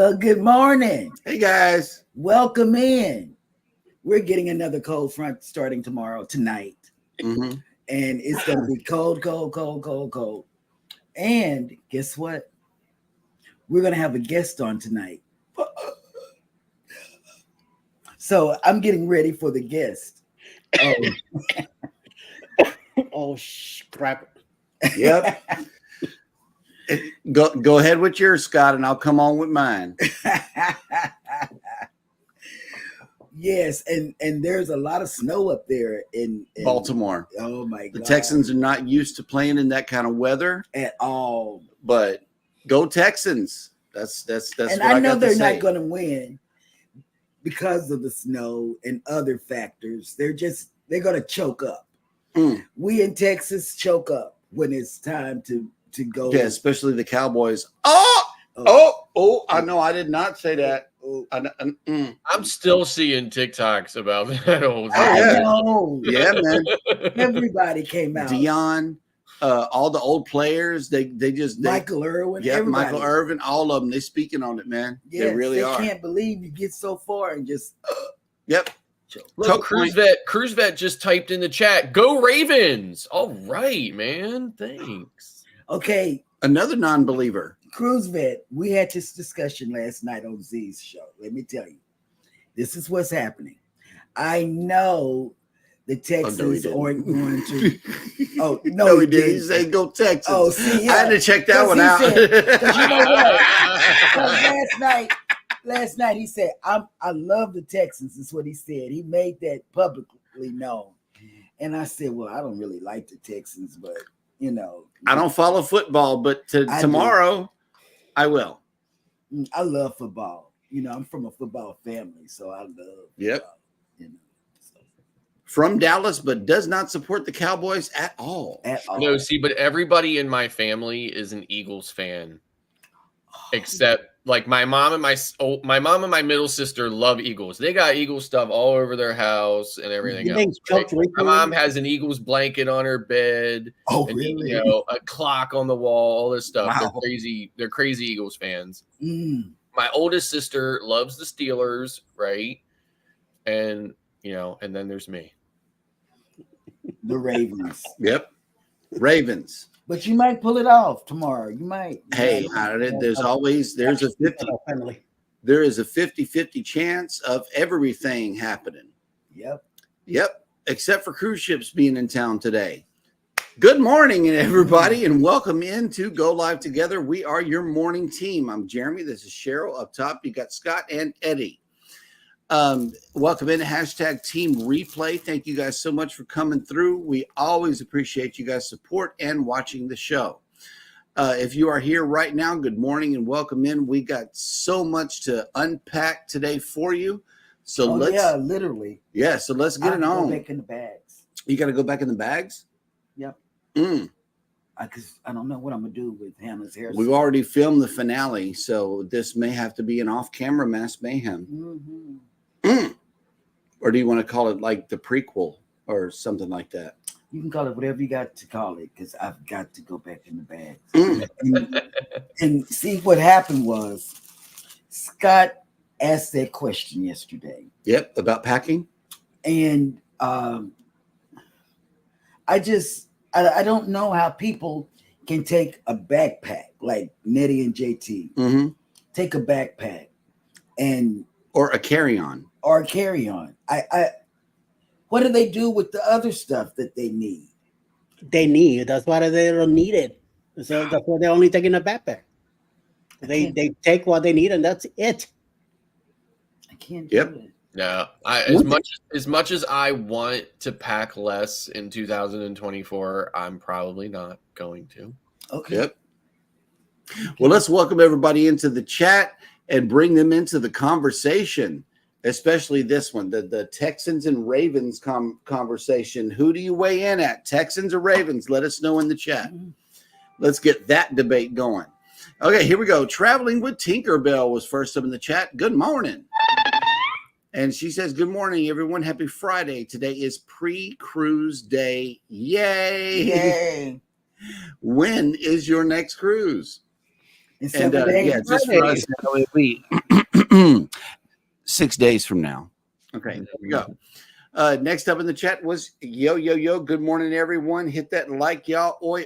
Well, good morning. Hey guys. Welcome in. We're getting another cold front starting tonight. Mm-hmm. And it's going to be cold. And guess what? We're going to have a guest on tonight. So I'm getting ready for the guest. Crap. Yep. Go ahead with yours, Scott, and I'll come on with mine. Yes, and there's a lot of snow up there in Baltimore. Oh my God. The Texans are not used to playing in that kind of weather at all. But go Texans. That's and what I know they're say. not going to win because of the snow and other factors. They're going to choke up. We in Texas choke up when it's time to go. Yeah, especially the Cowboys. Oh! I know I did not say that. I'm still seeing TikToks about that old. I know. Yeah, man. Everybody came out. Dion, all the old players. They Michael Irvin. Yeah, everybody. Michael Irvin. All of them. They speaking on it, man. Yes, they really are. They can't believe you get so far and just. Yep. Look, Cruise Vet just typed in the chat. Go Ravens! All right, man. Thanks. Okay. Another non-believer. Cruise Vet, we had this discussion last night on Z's show. Let me tell you, this is what's happening. I know the Texans aren't going to. Oh, no, he didn't. He said go Texans. Oh, see, yeah. I had to check that one out. Because you know what? Last night he said, I love the Texans, is what he said. He made that publicly known. And I said, well, I don't really like the Texans, but, you know. I don't follow football, but tomorrow I will. I love football. You know, I'm from a football family, so I love football, you know. So. From Dallas, but does not support the Cowboys at all. No, see, but everybody in my family is an Eagles fan. Except like my mom and my middle sister love Eagles. They got Eagles stuff all over their house and everything else. Right? My mom has an Eagles blanket on her bed. Oh, and, really? You know, a clock on the wall, all this stuff. Wow. They're crazy Eagles fans. My oldest sister loves the Steelers, right? And you know, and then there's me. The Ravens. Yep. Ravens. But you might pull it off tomorrow. You might. Hey, there's a 50-50 chance of everything happening. Yep. Except for cruise ships being in town today. Good morning, everybody, and welcome into Go Live Together. We are your morning team. I'm Jeremy. This is Cheryl. Up top, you got Scott and Eddie. Welcome in #team replay. Thank you guys so much for coming through. We always appreciate you guys' support and watching the show. If you are here right now, good morning and welcome in. We got so much to unpack today for you. So literally. Yeah, so let's get it on. Go back in the bags. You got to go back in the bags? Yep. Because I don't know what I'm gonna do with Hannah's hair. We've already filmed the finale, so this may have to be an off-camera mass mayhem. Or do you want to call it like the prequel or something like that? You can call it whatever you got to call it, because I've got to go back in the bags. And see, what happened was Scott asked that question yesterday. Yep, about packing. And I don't know how people can take a backpack like Nettie and JT. Take a backpack or a carry-on. What do they do with the other stuff that they need? That's why they don't need it. So that's why they're only taking a backpack. They take what they need and that's it. I can't do it. No, as much as I want to pack less in 2024, I'm probably not going to. Okay. Yep. Well, let's welcome everybody into the chat and bring them into the conversation, especially this one, the Texans and Ravens conversation. Who do you weigh in at, Texans or Ravens? Let us know in the chat. Let's get that debate going. Okay, here we go. Traveling with Tinkerbell was first up in the chat. Good morning. And she says, good morning, everyone. Happy Friday. Today is pre-cruise day. Yay. Yay. When is your next cruise? In And 7 days. yeah, just for us, it'll be 6 days from now. Okay, there we go. Next up in the chat was yo. Good morning, everyone. Hit that like, y'all. Oi.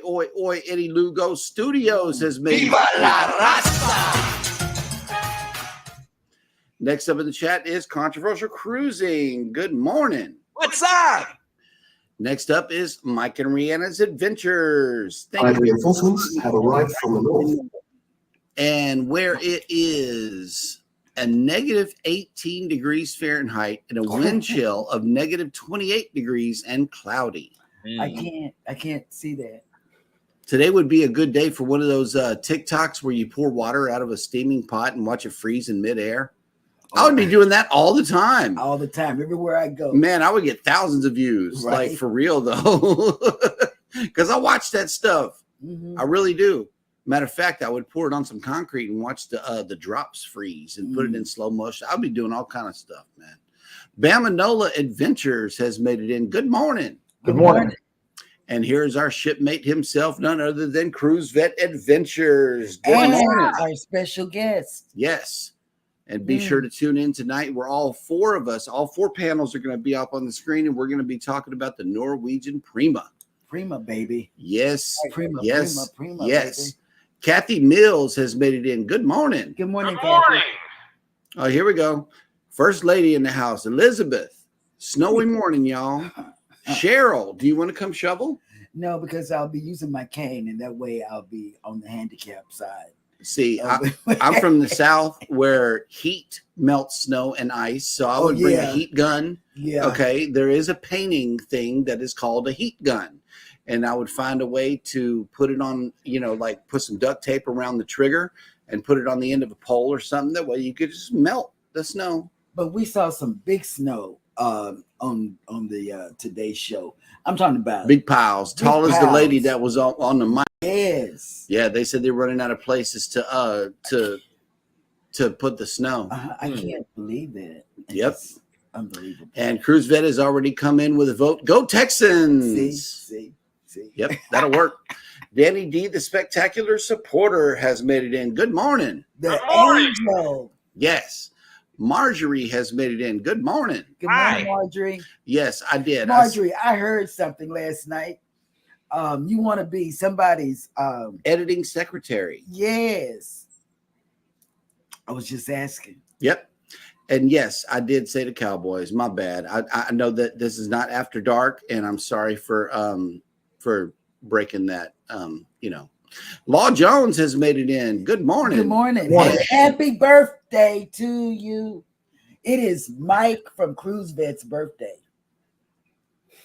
Eddie Lugo Studios has made. Viva la raza! Next up in the chat is Controversial Cruising. Good morning. What's up? Next up is Mike and Rihanna's Adventures. Reinforcements have arrived from the north. And where it is a negative 18 degrees Fahrenheit and a wind chill of negative 28 degrees and cloudy. I can't see that. Today would be a good day for one of those TikToks where you pour water out of a steaming pot and watch it freeze in midair. I would be doing that all the time. All the time, everywhere I go. Man, I would get thousands of views, right? Like for real though, because I watch that stuff. I really do. Matter of fact, I would pour it on some concrete and watch the drops freeze and put it in slow motion. I'll be doing all kind of stuff, man. Bamanola Adventures has made it in. Good morning. Good morning. And here's our shipmate himself, none other than Cruise Vet Adventures. Good morning. Our special guest. Yes. And be sure to tune in tonight. We're all four of us, all four panels are going to be up on the screen, and we're going to be talking about the Norwegian Prima. Prima, baby. Yes. Prima, yes. Prima, yes. baby. Kathy Mills has made it in. Good morning. Good morning, Kathy. Oh, here we go. First lady in the house, Elizabeth. Snowy morning, y'all. Cheryl, do you want to come shovel? No, because I'll be using my cane, and that way I'll be on the handicap side. See, I'm from the South where heat melts snow and ice. So I would bring a heat gun. Yeah. Okay. There is a painting thing that is called a heat gun. And I would find a way to put it on, like put some duct tape around the trigger and put it on the end of a pole or something. That way you could just melt the snow. But we saw some big snow on the Today Show. I'm talking about big piles, tall as the lady that was on the mic. Yes. Yeah, they said they're running out of places to put the snow. I can't believe that. Yep. It's unbelievable. And Cruise Vet has already come in with a vote. Go Texans! See. Yep, that'll work. Danny D, the spectacular supporter, has made it in. Good morning. The angel. Yes. Marjorie has made it in. Good morning. Good morning, Marjorie. Yes, I did. Marjorie, I heard something last night. You want to be somebody's editing secretary. Yes. I was just asking. Yep. And yes, I did say to Cowboys, my bad. I know that this is not after dark, and I'm sorry for breaking that. Law Jones has made it in. Good morning. Good morning. Happy birthday to you. It is Mike from Cruise Vet's birthday.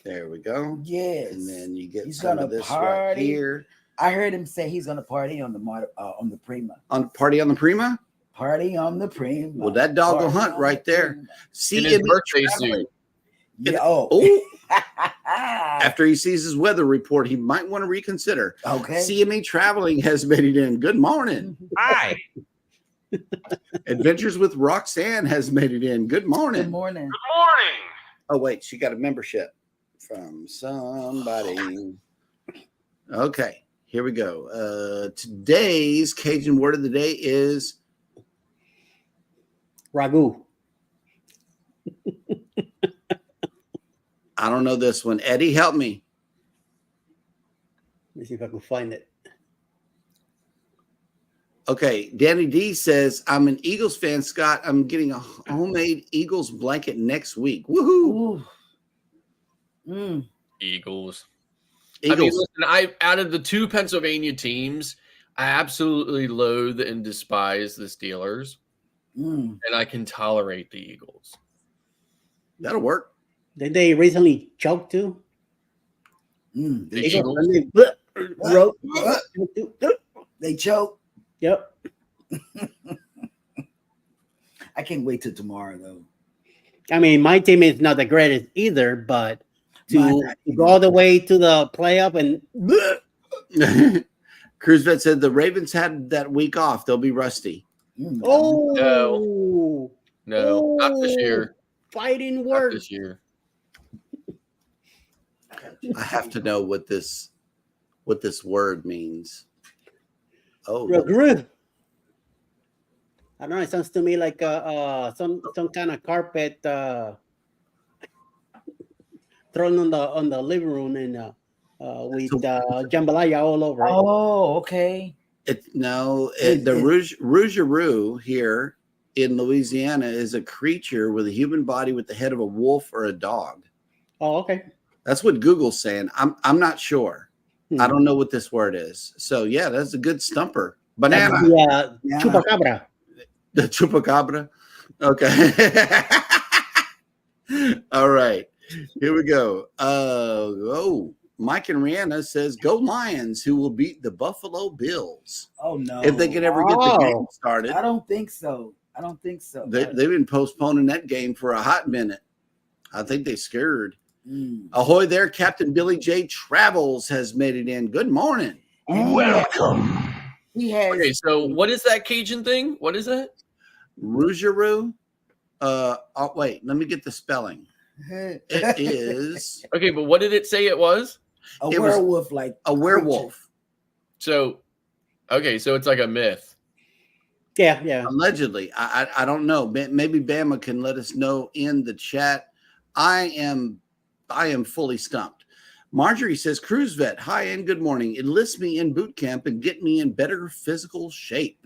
There we go. Yes. And then you get he's some gonna of this party. right here. I heard him say he's gonna party on the Prima. Party on the Prima? Party on the Prima. Well, that dog will hunt right there. See his birthday suit. Yeah. After he sees his weather report, he might want to reconsider. Okay. CME Traveling has made it in. Good morning. Hi. Adventures with Roxanne has made it in. Good morning. Good morning. Good morning. Oh, wait. She got a membership from somebody. Okay. Here we go. Today's Cajun word of the day is ragu. I don't know this one. Eddie, help me. Let me see if I can find it. Okay. Danny D says, I'm an Eagles fan, Scott. I'm getting a homemade Eagles blanket next week. Woohoo. Eagles. I mean, listen, out of the two Pennsylvania teams, I absolutely loathe and despise the Steelers. And I can tolerate the Eagles. That'll work. Did they recently choke too? They choke. They choke. Yep. I can't wait till tomorrow though. I mean, my team is not the greatest either, but to go all the way to the playoff and Cruise Vet said the Ravens had that week off. They'll be rusty. No, not this year. Fighting work this year. I have to know what this word means. Oh, I don't know. It sounds to me like some kind of carpet thrown on the living room and with jambalaya all over it. Oh, okay. The Rougarou here in Louisiana is a creature with a human body with the head of a wolf or a dog. Oh, okay. That's what Google's saying. I'm not sure. I don't know what this word is. So yeah, that's a good stumper. Banana. Chupacabra. The chupacabra. Okay. All right. Here we go. Mike and Rihanna says, "Go Lions, who will beat the Buffalo Bills." Oh no! If they can ever get the game started. I don't think so. They've been postponing that game for a hot minute. I think they scared. Ahoy there, Captain Billy J. Travels has made it in. Good morning. Welcome. Okay, so what is that Cajun thing? What is that? Rougarou. Wait, let me get the spelling. It is okay, but what did it say it was? A werewolf, like a werewolf. So, okay, so it's like a myth. Yeah. Allegedly, I don't know. Maybe Bama can let us know in the chat. I am fully stumped. Marjorie says, "Cruise vet, hi and good morning. Enlist me in boot camp and get me in better physical shape."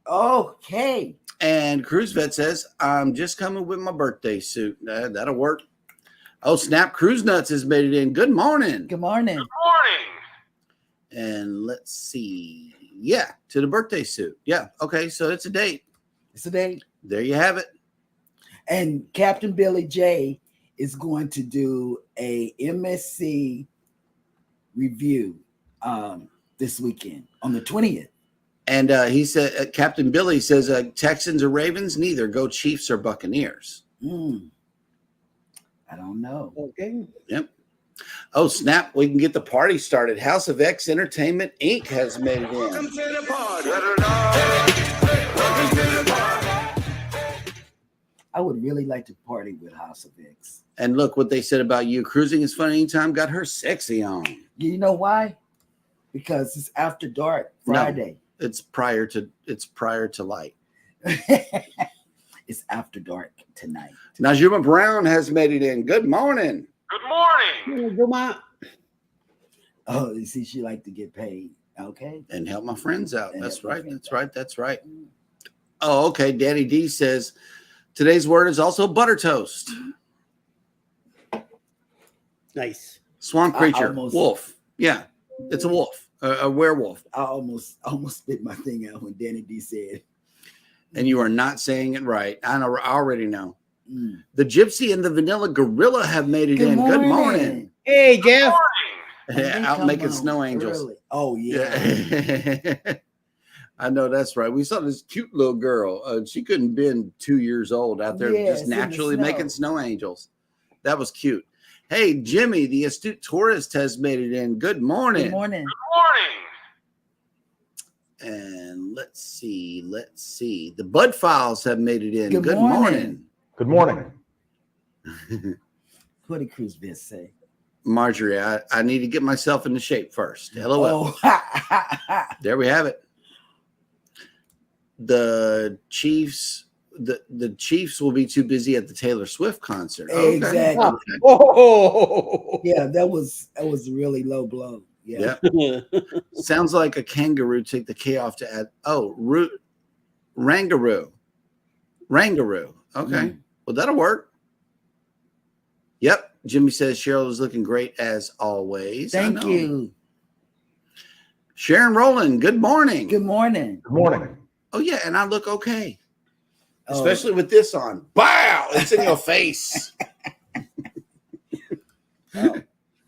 Okay. And Cruise vet says, "I'm just coming with my birthday suit. That'll work." Oh, snap. Cruise Nuts has made it in. Good morning. Good morning. Good morning. And let's see. Yeah, to the birthday suit. Yeah. Okay. So it's a date. There you have it. And Captain Billy J is going to do a MSC review this weekend on the 20th. And he said, Captain Billy says, Texans or Ravens, neither. Go Chiefs or Buccaneers. I don't know. Okay. Yep. Oh, snap. We can get the party started. House of X Entertainment, Inc. has made it in. Welcome to the party. Welcome to the party. I would really like to party with House of X. And look what they said about you. Cruising is fun anytime. Got her sexy on. You know why? Because it's after dark Friday. No, it's prior to light. It's after dark tonight. Najuma Brown has made it in. Good morning. Good morning. Oh, you see, she like to get paid. Okay. And help my friends out. That's right. That's right. Oh, okay. Danny D says, today's word is also butter toast. Nice. Swamp creature. Wolf. Yeah. It's a wolf. A werewolf. I almost spit my thing out when Danny D said. And you are not saying it right. I already know. The Gypsy and the Vanilla Gorilla have made it in. Good morning. Hey, Jeff. Out making snow angels. Early. Oh, yeah. I know that's right. We saw this cute little girl. She couldn't been 2 years old out there just naturally making snow angels. That was cute. Hey, Jimmy, the astute tourist has made it in. Good morning. Good morning. And let's see. The Bud Files have made it in. Good morning. Good morning. What did Cruise Biz say? Marjorie, I need to get myself into shape first. LOL. Oh. There we have it. The Chiefs, the Chiefs will be too busy at the Taylor Swift concert. Exactly. Okay. Oh. Yeah, that was a really low blow. Yeah. Sounds like a kangaroo took the K off to add. Oh, Rangaroo. Okay. Well, that'll work. Yep. Jimmy says Cheryl is looking great as always. Thank you. Sharon Rowland, good morning. Good morning. Good morning. Oh, yeah. And I look okay. Especially with this on. Wow. It's in your face.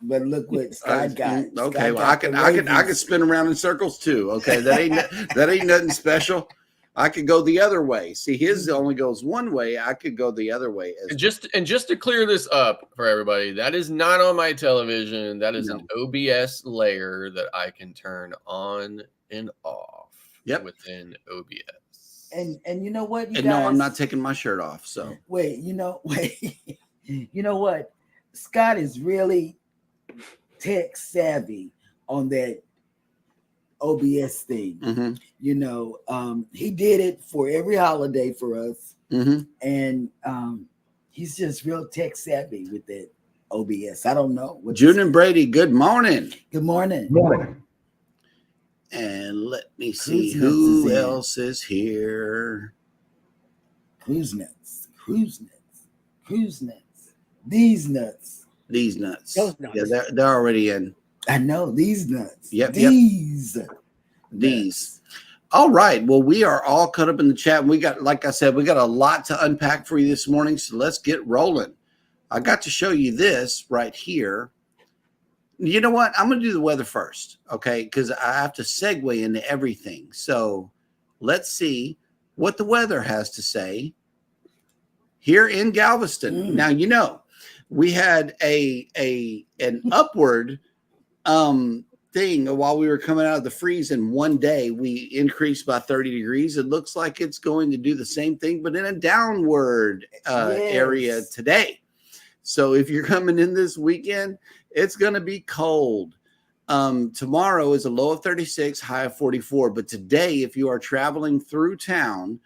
But look what Scott got. Okay, well, I can spin around in circles too. Okay, that ain't nothing special. I could go the other way. See, his only goes one way. I could go the other way. And just to clear this up for everybody, that is not on my television. That is an OBS layer that I can turn on and off. Within OBS. And you know what? You guys, no, I'm not taking my shirt off. So wait. You know what? Scott is really tech savvy on that OBS thing. Mm-hmm. You know, he did it for every holiday for us. Mm-hmm. And he's just real tech savvy with that OBS. I don't know. June and Brady, good morning. Good morning. Morning. And let me see Cruise Nuts who is in. else is here. Cruise Nuts. Cruise Nuts. Cruise Nuts. These nuts. These nuts. Those nuts. Yeah, they're already in. I know these nuts. Yep, These. These. All right. Well, we are all caught up in the chat. We got, like I said, we got a lot to unpack for you this morning. So let's get rolling. I got to show you this right here. You know what? I'm going to do the weather first, okay? Because I have to segue into everything. So let's see what the weather has to say here in Galveston. Now, you know, we had an upward thing while we were coming out of the freeze, and one day we increased by 30 degrees. It looks like it's going to do the same thing, but in a downward area today. So if you're coming in this weekend, it's going to be cold. Tomorrow is a low of 36, high of 44. But today, if you are traveling through town,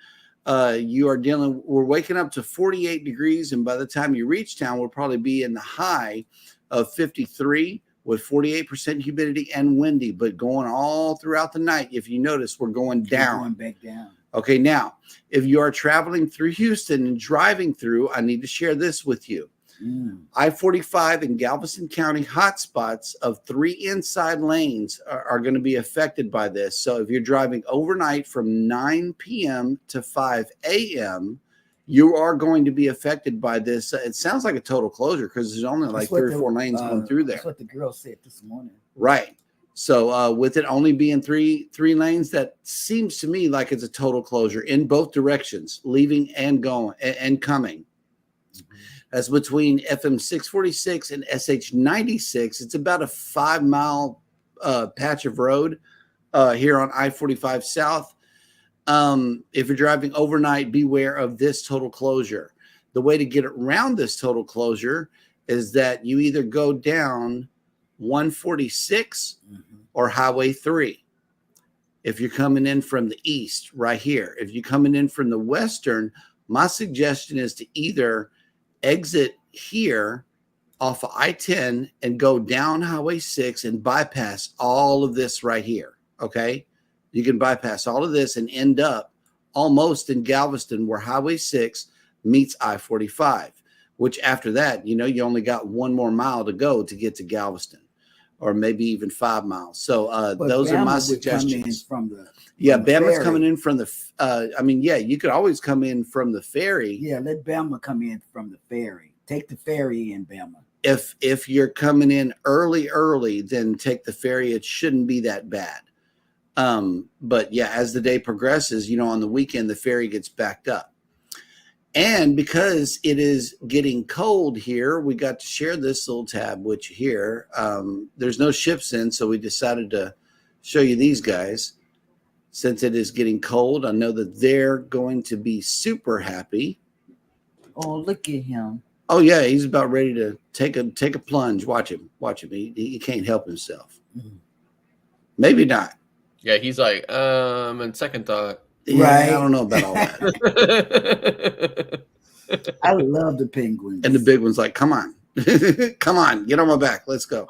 we're waking up to 48 degrees. And by the time you reach town, we'll probably be in the high of 53 with 48% humidity and windy, but going all throughout the night. If you notice, we're going down. Going back down. Okay, now, if you are traveling through Houston and driving through, I need to share this with you. I-45 in Galveston County hotspots of 3 inside lanes are going to be affected by this. So if you're driving overnight from 9 p.m. to 5 a.m., you are going to be affected by this. It sounds like a total closure because there's only like 3 or 4 lanes going through there. That's what the girl said this morning. Right. So with it only being three lanes, that seems to me like it's a total closure in both directions, leaving and going and coming. That's between FM 646 and SH 96. It's about a 5-mile patch of road here on I-45 South. If you're driving overnight, beware of this total closure. The way to get around this total closure is that you either go down 146 or Highway 3. If you're coming in from the east, right here. If you're coming in from the western, my suggestion is to either exit here off of I-10 and go down Highway 6 and bypass all of this right here, okay? You can bypass all of this and end up almost in Galveston where Highway 6 meets I-45, which after that, you know, you only got 1 more mile to go to get to Galveston, or maybe even 5 miles. So those are my suggestions. Bama's coming in from the, you could always come in from the ferry. Yeah, let Bama come in from the ferry. Take the ferry in, Bama. If you're coming in early, then take the ferry. It shouldn't be that bad. But yeah, as the day progresses, you know, on the weekend, the ferry gets backed up. And because it is getting cold here, we got to share this little tab, which here, there's no ships in, so we decided to show you these guys. Since it is getting cold, I know that they're going to be super happy. Oh, look at him. Oh, yeah, he's about ready to take a plunge. Watch him. He can't help himself. Maybe not. Yeah, he's like, in second thought. Yeah, Right. I don't know about all that. I love the penguins. And the big one's like, come on. Come on, get on my back. Let's go.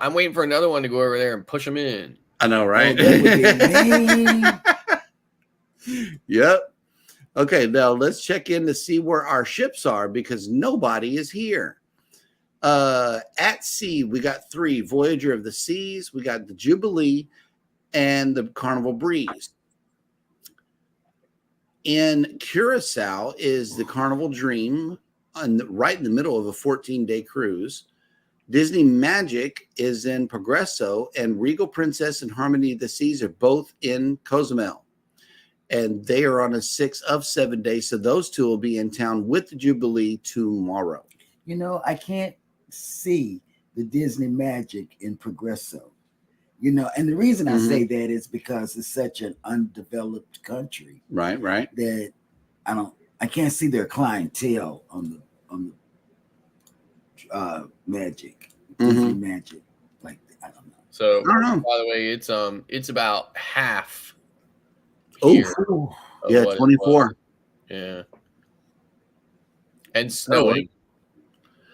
I'm waiting for another one to go over there and push him in. I know, right? Oh, that would be mean. Yep. Okay, now let's check in to see where our ships are because nobody is here. At sea, we got 3: Voyager of the Seas, we got the Jubilee, and the Carnival Breeze. In Curacao is the Carnival Dream, right in the middle of a 14-day cruise. Disney Magic is in Progreso, and Regal Princess and Harmony of the Seas are both in Cozumel. And they are on a 6 of 7 days, so those two will be in town with the Jubilee tomorrow. You know, I can't see the Disney Magic in Progreso. You know, and the reason I say that is because it's such an undeveloped country. Right. That I can't see their clientele on the Magic. Disney Magic. Like, I don't know. So, I don't know. by the way, it's about half. Oh, here of yeah, what it 24. was. Yeah, and snowing.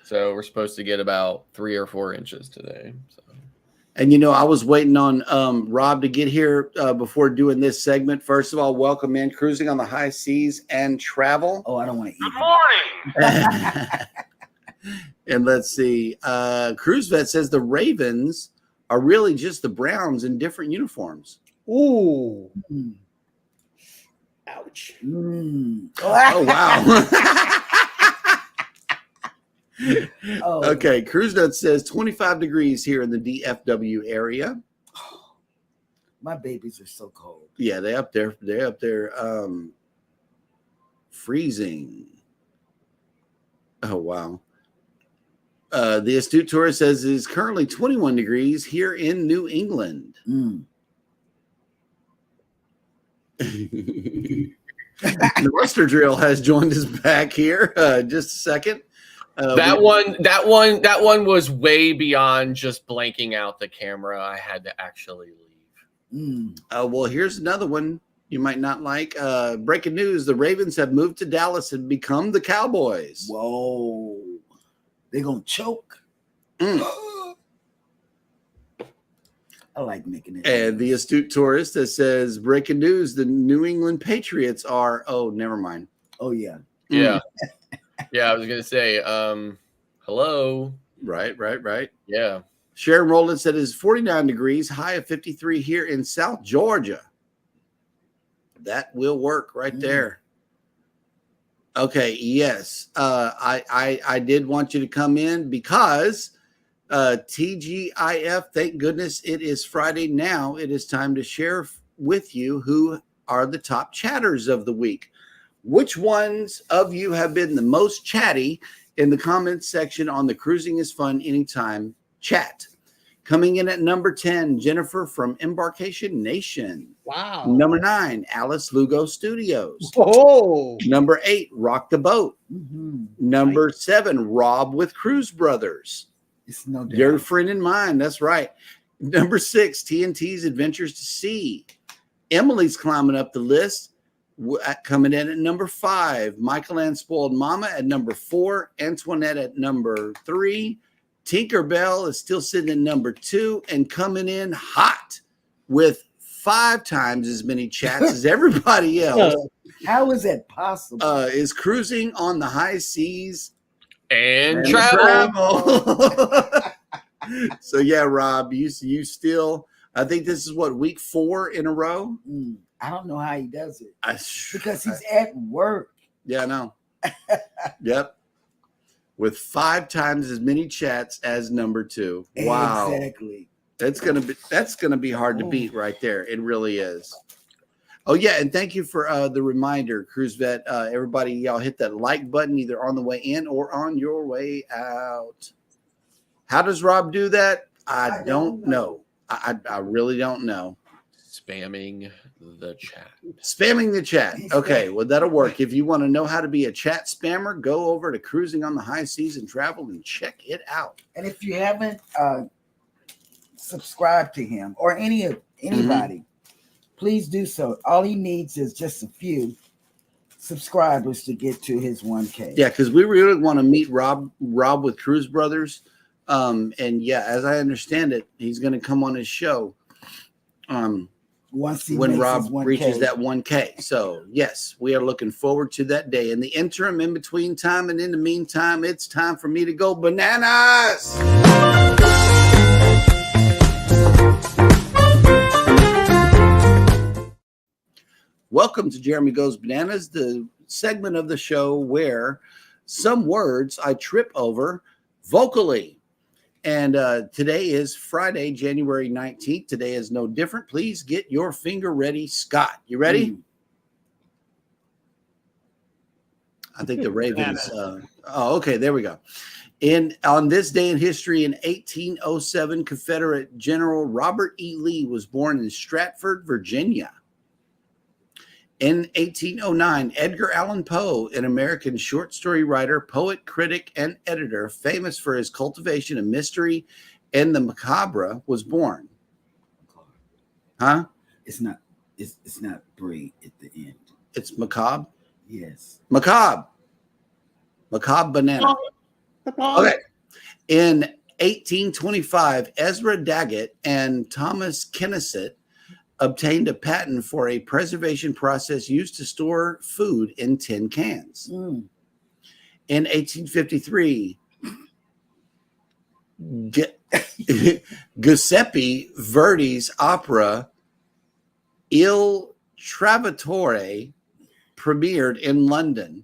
So we're supposed to get about 3 or 4 inches today. So. And I was waiting on Rob to get here before doing this segment. First of all, welcome in Cruising on the High Seas and Travel. Oh, I don't want to eat. Good morning. And let's see. Cruise Vet says the Ravens are really just the Browns in different uniforms. Ooh. Mm. Ouch. Mm. Oh, wow. Oh. Okay. Cruise Vet says 25 degrees here in the DFW area. My babies are so cold. Yeah, they're up there. They're up there freezing. Oh, wow. The Astute Tourist says it is currently 21 degrees here in New England. Mm. The Western Drill has joined us back here. Just a second. That one was way beyond just blanking out the camera. I had to actually leave. Mm. Well, here's another one you might not like. Breaking news: the Ravens have moved to Dallas and become the Cowboys. Whoa. They're going to choke. Mm. I like making it. And the Astute Tourist that says, breaking news, the New England Patriots are, oh, never mind. Oh, yeah. Yeah. Yeah, I was going to say, hello. Right. Yeah. Sharon Rowland said it's 49 degrees, high of 53 here in South Georgia. That will work right there. Okay, yes. I did want you to come in because TGIF, thank goodness it is Friday now. It is time to share with you who are the top chatters of the week. Which ones of you have been the most chatty in the comments section on the Cruising is Fun Anytime chat? Coming in at number 10, Jennifer from Embarkation Nation. Wow. Number 9, Alice Lugo Studios. Oh. Number 8, Rock the Boat. Mm-hmm. Number 7, Rob with Cruise Brothers. It's no doubt. Your friend and mine. That's right. Number 6, TNT's Adventures to Sea. Emily's climbing up the list. Coming in at number 5, Michael and Spoiled Mama at number 4, Antoinette at number 3. Tinkerbell is still sitting at number 2 and coming in hot with 5 times as many chats as everybody else. How is that possible? Is Cruising on the High Seas And travel. So yeah, Rob, you still, I think this is what, week 4 in a row? I don't know how he does it. Because he's I at work. Yeah, I know. Yep. With 5 times as many chats as number 2. Wow. Exactly. That's gonna be hard to beat right there. It really is. Oh yeah, and thank you for the reminder, Cruise Vet. Everybody, y'all hit that like button either on the way in or on your way out. How does Rob do that? I don't know. I really don't know. Spamming the chat. Spamming the chat. Okay, well, that'll work. If you want to know how to be a chat spammer, go over to Cruising on the High Seas and Travel and check it out. And if you haven't subscribed to him or anybody, please do so. All he needs is just a few subscribers to get to his 1K. Yeah, because we really want to meet Rob with Cruise Brothers. And yeah, as I understand it, he's going to come on his show. Once he when makes Rob his 1K. reaches that 1K. So yes, we are looking forward to that day. In the interim, in between time, and in the meantime, it's time for me to go bananas. Welcome to Jeremy Goes Bananas, the segment of the show where some words I trip over vocally. And today is Friday, January 19th. Today is no different. Please get your finger ready, Scott. You ready? I think the Ravens. Okay, there we go. On this day in history, in 1807, Confederate General Robert E. Lee was born in Stratford, Virginia. In 1809, Edgar Allan Poe, an American short story writer, poet, critic, and editor, famous for his cultivation of mystery and the macabre, was born. Huh? It's not. It's not brie at the end. It's macabre. Yes. Macabre banana. Okay. In 1825, Ezra Daggett and Thomas Kenneset obtained a patent for a preservation process used to store food in tin cans. Mm. In 1853, Giuseppe Verdi's opera Il Trovatore premiered in London.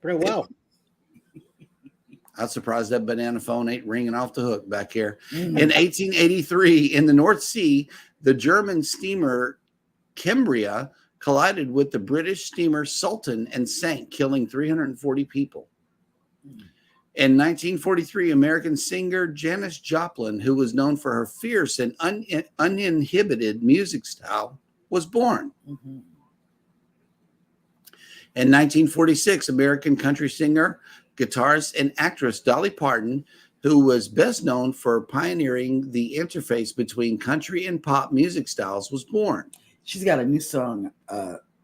Pretty well. I'm surprised that banana phone ain't ringing off the hook back here. Mm. In 1883, in the North Sea, the German steamer Cambria collided with the British steamer Sultan and sank, killing 340 people. In 1943, American singer Janis Joplin, who was known for her fierce and uninhibited music style, was born. Mm-hmm. In 1946, American country singer, guitarist, and actress Dolly Parton, who was best known for pioneering the interface between country and pop music styles, was born. She's got a new song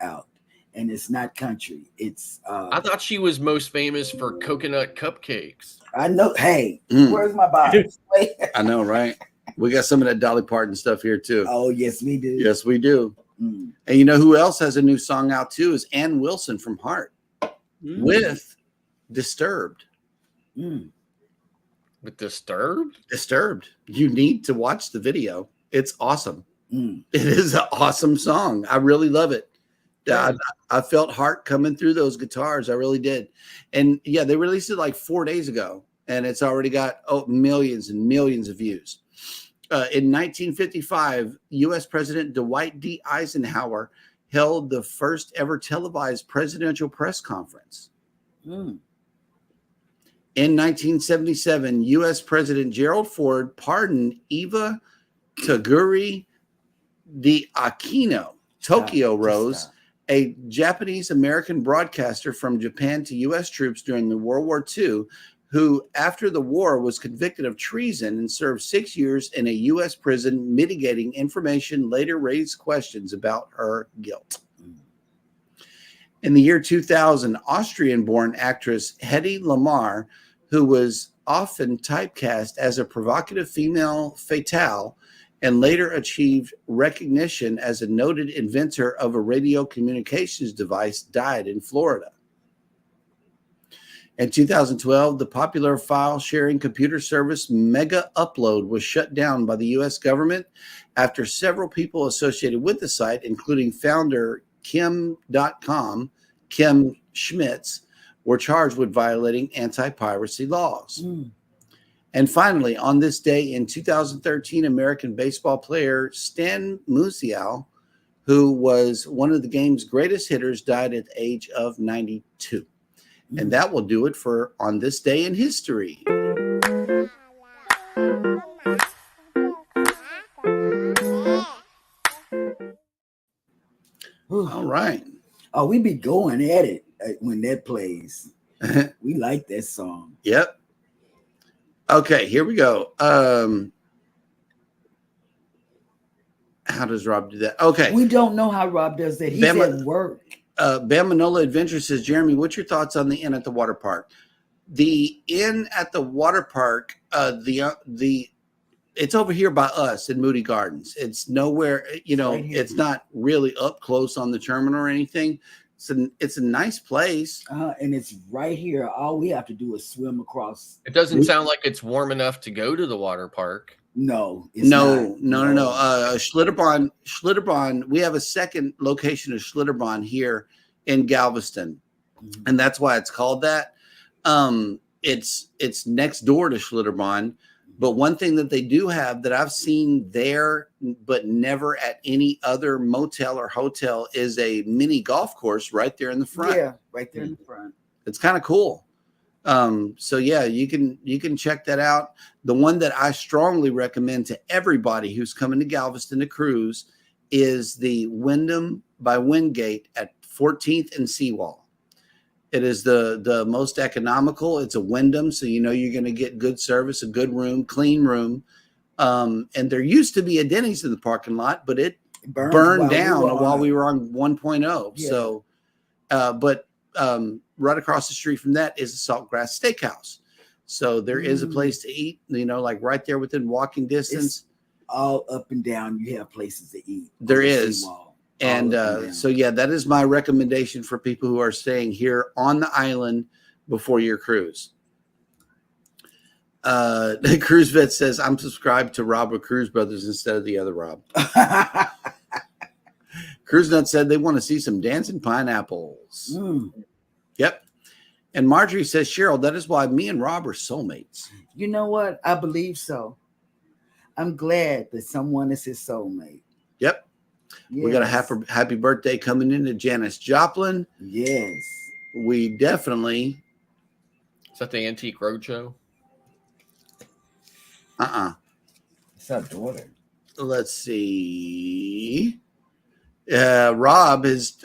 out, and it's not country. It's I thought she was most famous for coconut cupcakes. I know. Hey, where's my box? Wait. I know, right? We got some of that Dolly Parton stuff here too. Oh, yes, we do. Yes, we do. Mm. And you know who else has a new song out too is Ann Wilson from Heart with Disturbed. Mm. With Disturbed? Disturbed. You need to watch the video. It's awesome. Mm. It is an awesome song. I really love it. I felt Heart coming through those guitars. I really did. And yeah, they released it like 4 days ago, and it's already got millions and millions of views. In 1955, U.S. President Dwight D. Eisenhower held the first ever televised presidential press conference. Mm. In 1977, U.S. President Gerald Ford pardoned Eva Toguri de Aquino, Tokyo Rose, a Japanese-American broadcaster from Japan to U.S. troops during the World War II, who, after the war, was convicted of treason and served 6 years in a U.S. prison, mitigating information, later raised questions about her guilt. In the year 2000, Austrian-born actress Hedy Lamarr, who was often typecast as a provocative female fatale and later achieved recognition as a noted inventor of a radio communications device, died in Florida. In 2012, the popular file-sharing computer service Mega Upload was shut down by the U.S. government after several people associated with the site, including founder Kim.com, Kim Schmitz, were charged with violating anti-piracy laws. Mm. And finally, on this day in 2013, American baseball player Stan Musial, who was one of the game's greatest hitters, died at the age of 92. And that will do it for On This Day in History. All right. Oh, we be going at it when that plays. We like that song. Yep. Okay, here we go. How does Rob do that? Okay. We don't know how Rob does that. He's at work. Bamanola Adventure says, Jeremy, what's your thoughts on the inn at the water park? The inn at the water park, it's over here by us in Moody Gardens. It's nowhere, right, it's not really up close on the terminal or anything. It's a nice place. And it's right here. All we have to do is swim across. It doesn't sound like it's warm enough to go to the water park. No. No. Schlitterbahn. We have a second location of Schlitterbahn here in Galveston, and that's why it's called that. It's next door to Schlitterbahn, but one thing that they do have that I've seen there, but never at any other motel or hotel, is a mini golf course right there in the front. Yeah, right there in the front. It's kind of cool. So yeah, you can check that out. The one that I strongly recommend to everybody who's coming to Galveston to cruise is the Wyndham by Wingate at 14th and Seawall. It is the most economical. It's a Wyndham, so you're going to get good service, a good room, clean room. And there used to be a Denny's in the parking lot, but it burned down while we were on 1.0. Yeah. So, but right across the street from that is a Saltgrass Steakhouse. So there is a place to eat, like right there within walking distance. It's all up and down. You have places to eat. There is. And so, yeah, that is my recommendation for people who are staying here on the island before your cruise. The Cruise Vet says, I'm subscribed to Rob with Cruise Brothers instead of the other Rob. Cruise Nut said they want to see some dancing pineapples. Yep. And Marjorie says, Cheryl, that is why me and Rob are soulmates. You know what? I believe so. I'm glad that someone is his soulmate. Yep. Yes. We got a happy birthday coming in to Janis Joplin. Yes. We definitely. Is that the Antique Roadshow? It's our daughter. Let's see. Rob is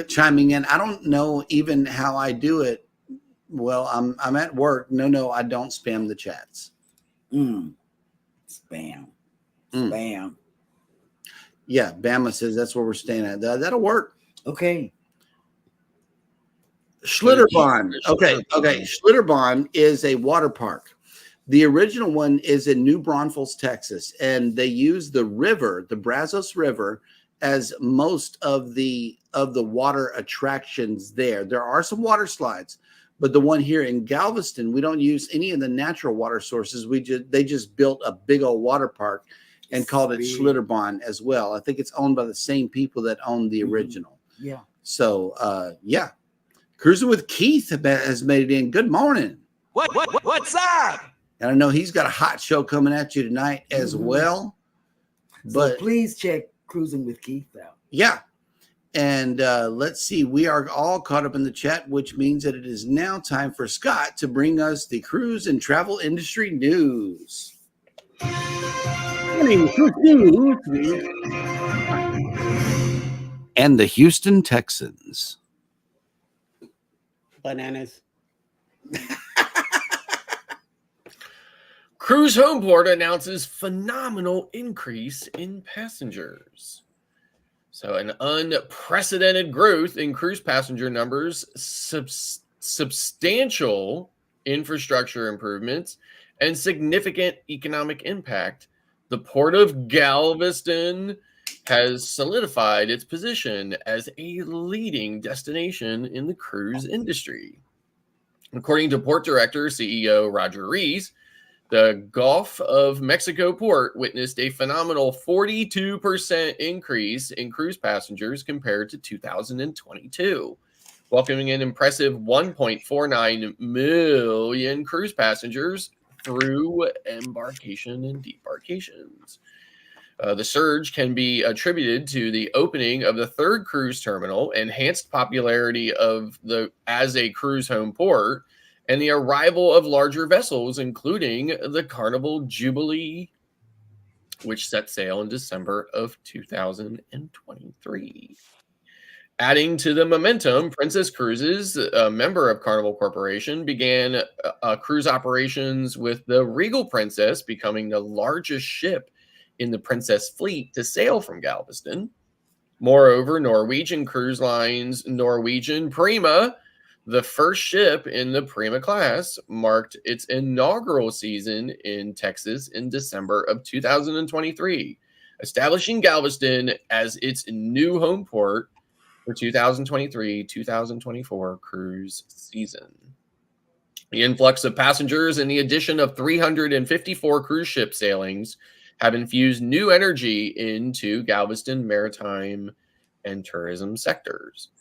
chiming in. I don't know even how I do it. Well, I'm at work. No, I don't spam the chats. Spam. Yeah, Bama says that's where we're staying at. That'll work. Okay. Schlitterbahn. Okay. Schlitterbahn is a water park. The original one is in New Braunfels, Texas, and they use the river, the Brazos River, as most of the water attractions there. There are some water slides, but the one here in Galveston, we don't use any of the natural water sources. They just built a big old water park and called it Schlitterbahn as well. I think it's owned by the same people that own the original. Yeah. So, yeah. Cruising with Keith has made it in. Good morning. What's up? And I know he's got a hot show coming at you tonight as well. But so please check Cruising with Keith out. Yeah. And let's see. We are all caught up in the chat, which means that it is now time for Scott to bring us the cruise and travel industry news. And the Houston Texans. Bananas. Cruise Homeport announces phenomenal increase in passengers. So an unprecedented growth in cruise passenger numbers, substantial infrastructure improvements, and significant economic impact. The Port of Galveston has solidified its position as a leading destination in the cruise industry. According to Port Director CEO Roger Rees, the Gulf of Mexico port witnessed a phenomenal 42% increase in cruise passengers compared to 2022, welcoming an impressive 1.49 million cruise passengers through embarkation and debarkations. The surge can be attributed to the opening of the third cruise terminal, enhanced popularity of as a cruise home port, and the arrival of larger vessels, including the Carnival Jubilee, which set sail in December of 2023. Adding to the momentum, Princess Cruises, a member of Carnival Corporation, began cruise operations with the Regal Princess becoming the largest ship in the Princess fleet to sail from Galveston. Moreover, Norwegian Cruise Line's Norwegian Prima, the first ship in the Prima class, marked its inaugural season in Texas in December of 2023, establishing Galveston as its new home port for 2023-2024 cruise season. The influx of passengers and the addition of 354 cruise ship sailings have infused new energy into Galveston maritime and tourism sectors.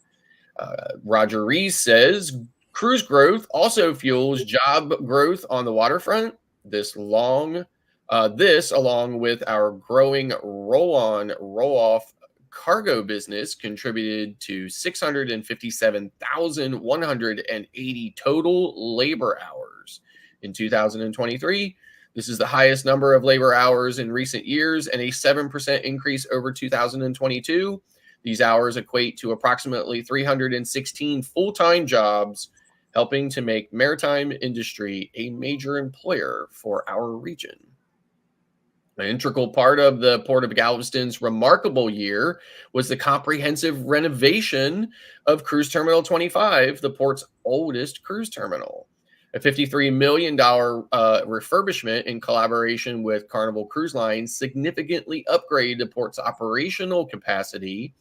Roger Rees says cruise growth also fuels job growth on the waterfront. This, along with our growing roll-on, roll-off cargo business, contributed to 657,180 total labor hours in 2023. This is the highest number of labor hours in recent years and a 7% increase over 2022. These hours equate to approximately 316 full-time jobs, helping to make maritime industry a major employer for our region. An integral part of the Port of Galveston's remarkable year was the comprehensive renovation of Cruise Terminal 25, the port's oldest cruise terminal. A $53 million refurbishment in collaboration with Carnival Cruise Line significantly upgraded the port's operational capacity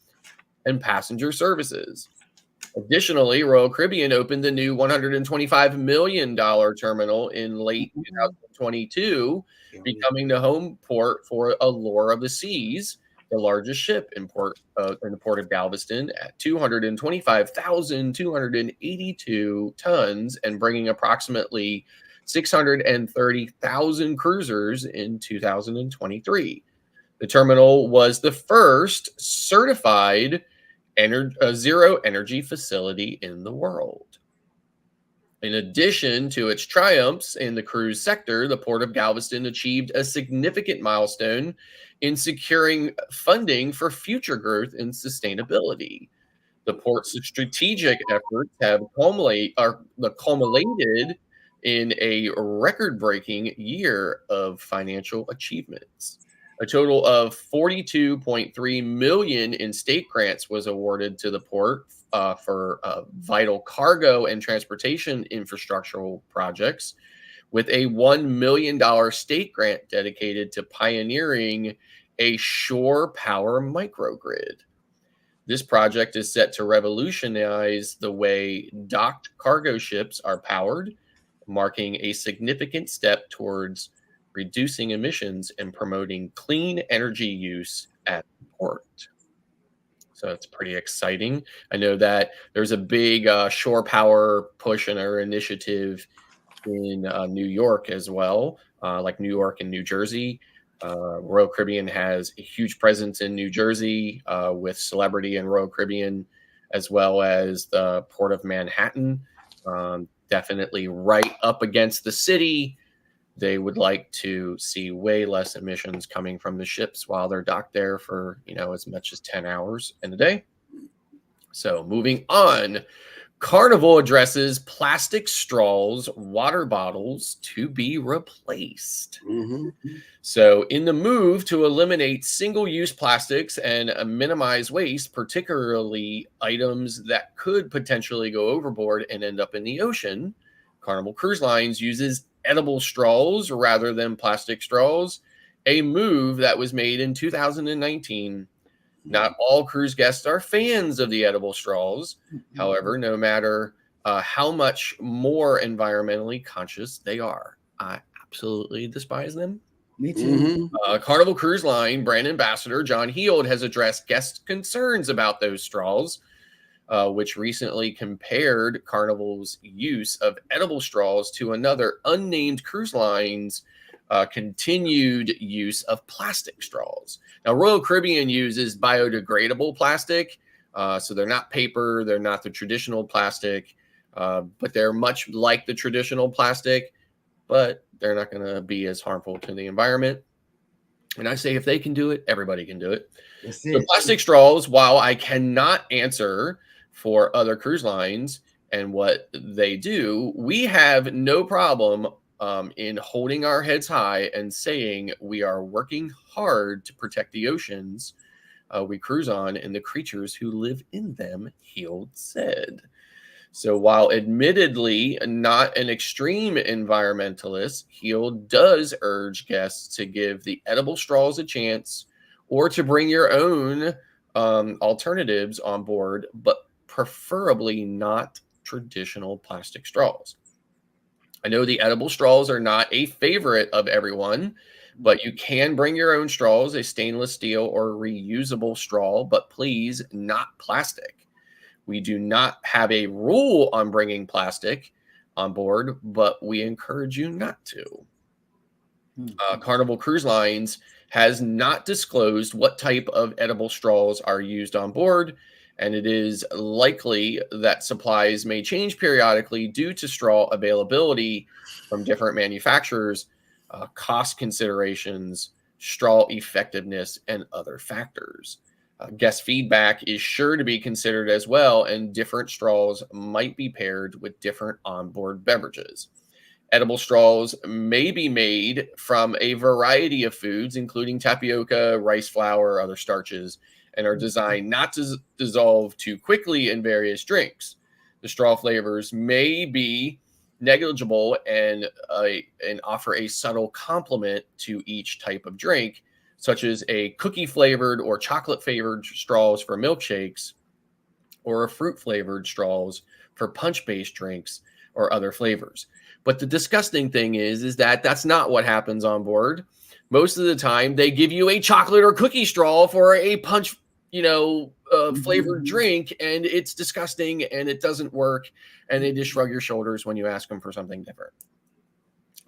and passenger services. Additionally, Royal Caribbean opened the new $125 million terminal in late 2022, becoming the home port for Allure of the Seas, the largest ship in the port of Galveston at 225,282 tons and bringing approximately 630,000 cruisers in 2023. The terminal was the first certified zero energy facility in the world. In addition to its triumphs in the cruise sector, the Port of Galveston achieved a significant milestone in securing funding for future growth and sustainability. The port's strategic efforts have culminated in a record-breaking year of financial achievements. A total of $42.3 million in state grants was awarded to the port for vital cargo and transportation infrastructural projects, with a $1 million state grant dedicated to pioneering a shore power microgrid. This project is set to revolutionize the way docked cargo ships are powered, marking a significant step towards reducing emissions and promoting clean energy use at the port. So it's pretty exciting. I know that there's a big shore power push in our initiative in New York as well, like New York and New Jersey. Royal Caribbean has a huge presence in New Jersey with Celebrity and Royal Caribbean, as well as the Port of Manhattan, definitely right up against the city. They would like to see way less emissions coming from the ships while they're docked there for, as much as 10 hours in a day. So moving on, Carnival addresses plastic straws, water bottles to be replaced. Mm-hmm. So in the move to eliminate single-use plastics and minimize waste, particularly items that could potentially go overboard and end up in the ocean, Carnival Cruise Lines uses edible straws rather than plastic straws, a move that was made in 2019. Not all cruise guests are fans of the edible straws. However, no matter how much more environmentally conscious they are, I absolutely despise them. Me too. Mm-hmm. Carnival Cruise Line brand ambassador John Heald has addressed guest concerns about those straws, which recently compared Carnival's use of edible straws to another unnamed cruise line's continued use of plastic straws. Now, Royal Caribbean uses biodegradable plastic, so they're not paper, they're not the traditional plastic, but they're much like the traditional plastic, but they're not going to be as harmful to the environment. And I say if they can do it, everybody can do it. So plastic straws, while I cannot answer for other cruise lines and what they do, we have no problem in holding our heads high and saying we are working hard to protect the oceans we cruise on and the creatures who live in them, Heald said. So while admittedly not an extreme environmentalist, Heald does urge guests to give the edible straws a chance or to bring your own alternatives on board, but preferably not traditional plastic straws. I know the edible straws are not a favorite of everyone, but you can bring your own straws, a stainless steel or reusable straw, but please not plastic. We do not have a rule on bringing plastic on board, but we encourage you not to. Carnival Cruise Lines has not disclosed what type of edible straws are used on board, and it is likely that supplies may change periodically due to straw availability from different manufacturers, cost considerations, straw effectiveness, and other factors. Guest feedback is sure to be considered as well, and different straws might be paired with different onboard beverages. Edible straws may be made from a variety of foods, including tapioca, rice flour, other starches, and are designed not to dissolve too quickly in various drinks. The straw flavors may be negligible and offer a subtle complement to each type of drink, such as a cookie-flavored or chocolate-flavored straws for milkshakes, or a fruit-flavored straws for punch-based drinks or other flavors. But the disgusting thing is that that's not what happens on board. Most of the time, they give you a chocolate or cookie straw for a punch, flavored drink, and it's disgusting and it doesn't work. And they just shrug your shoulders when you ask them for something different.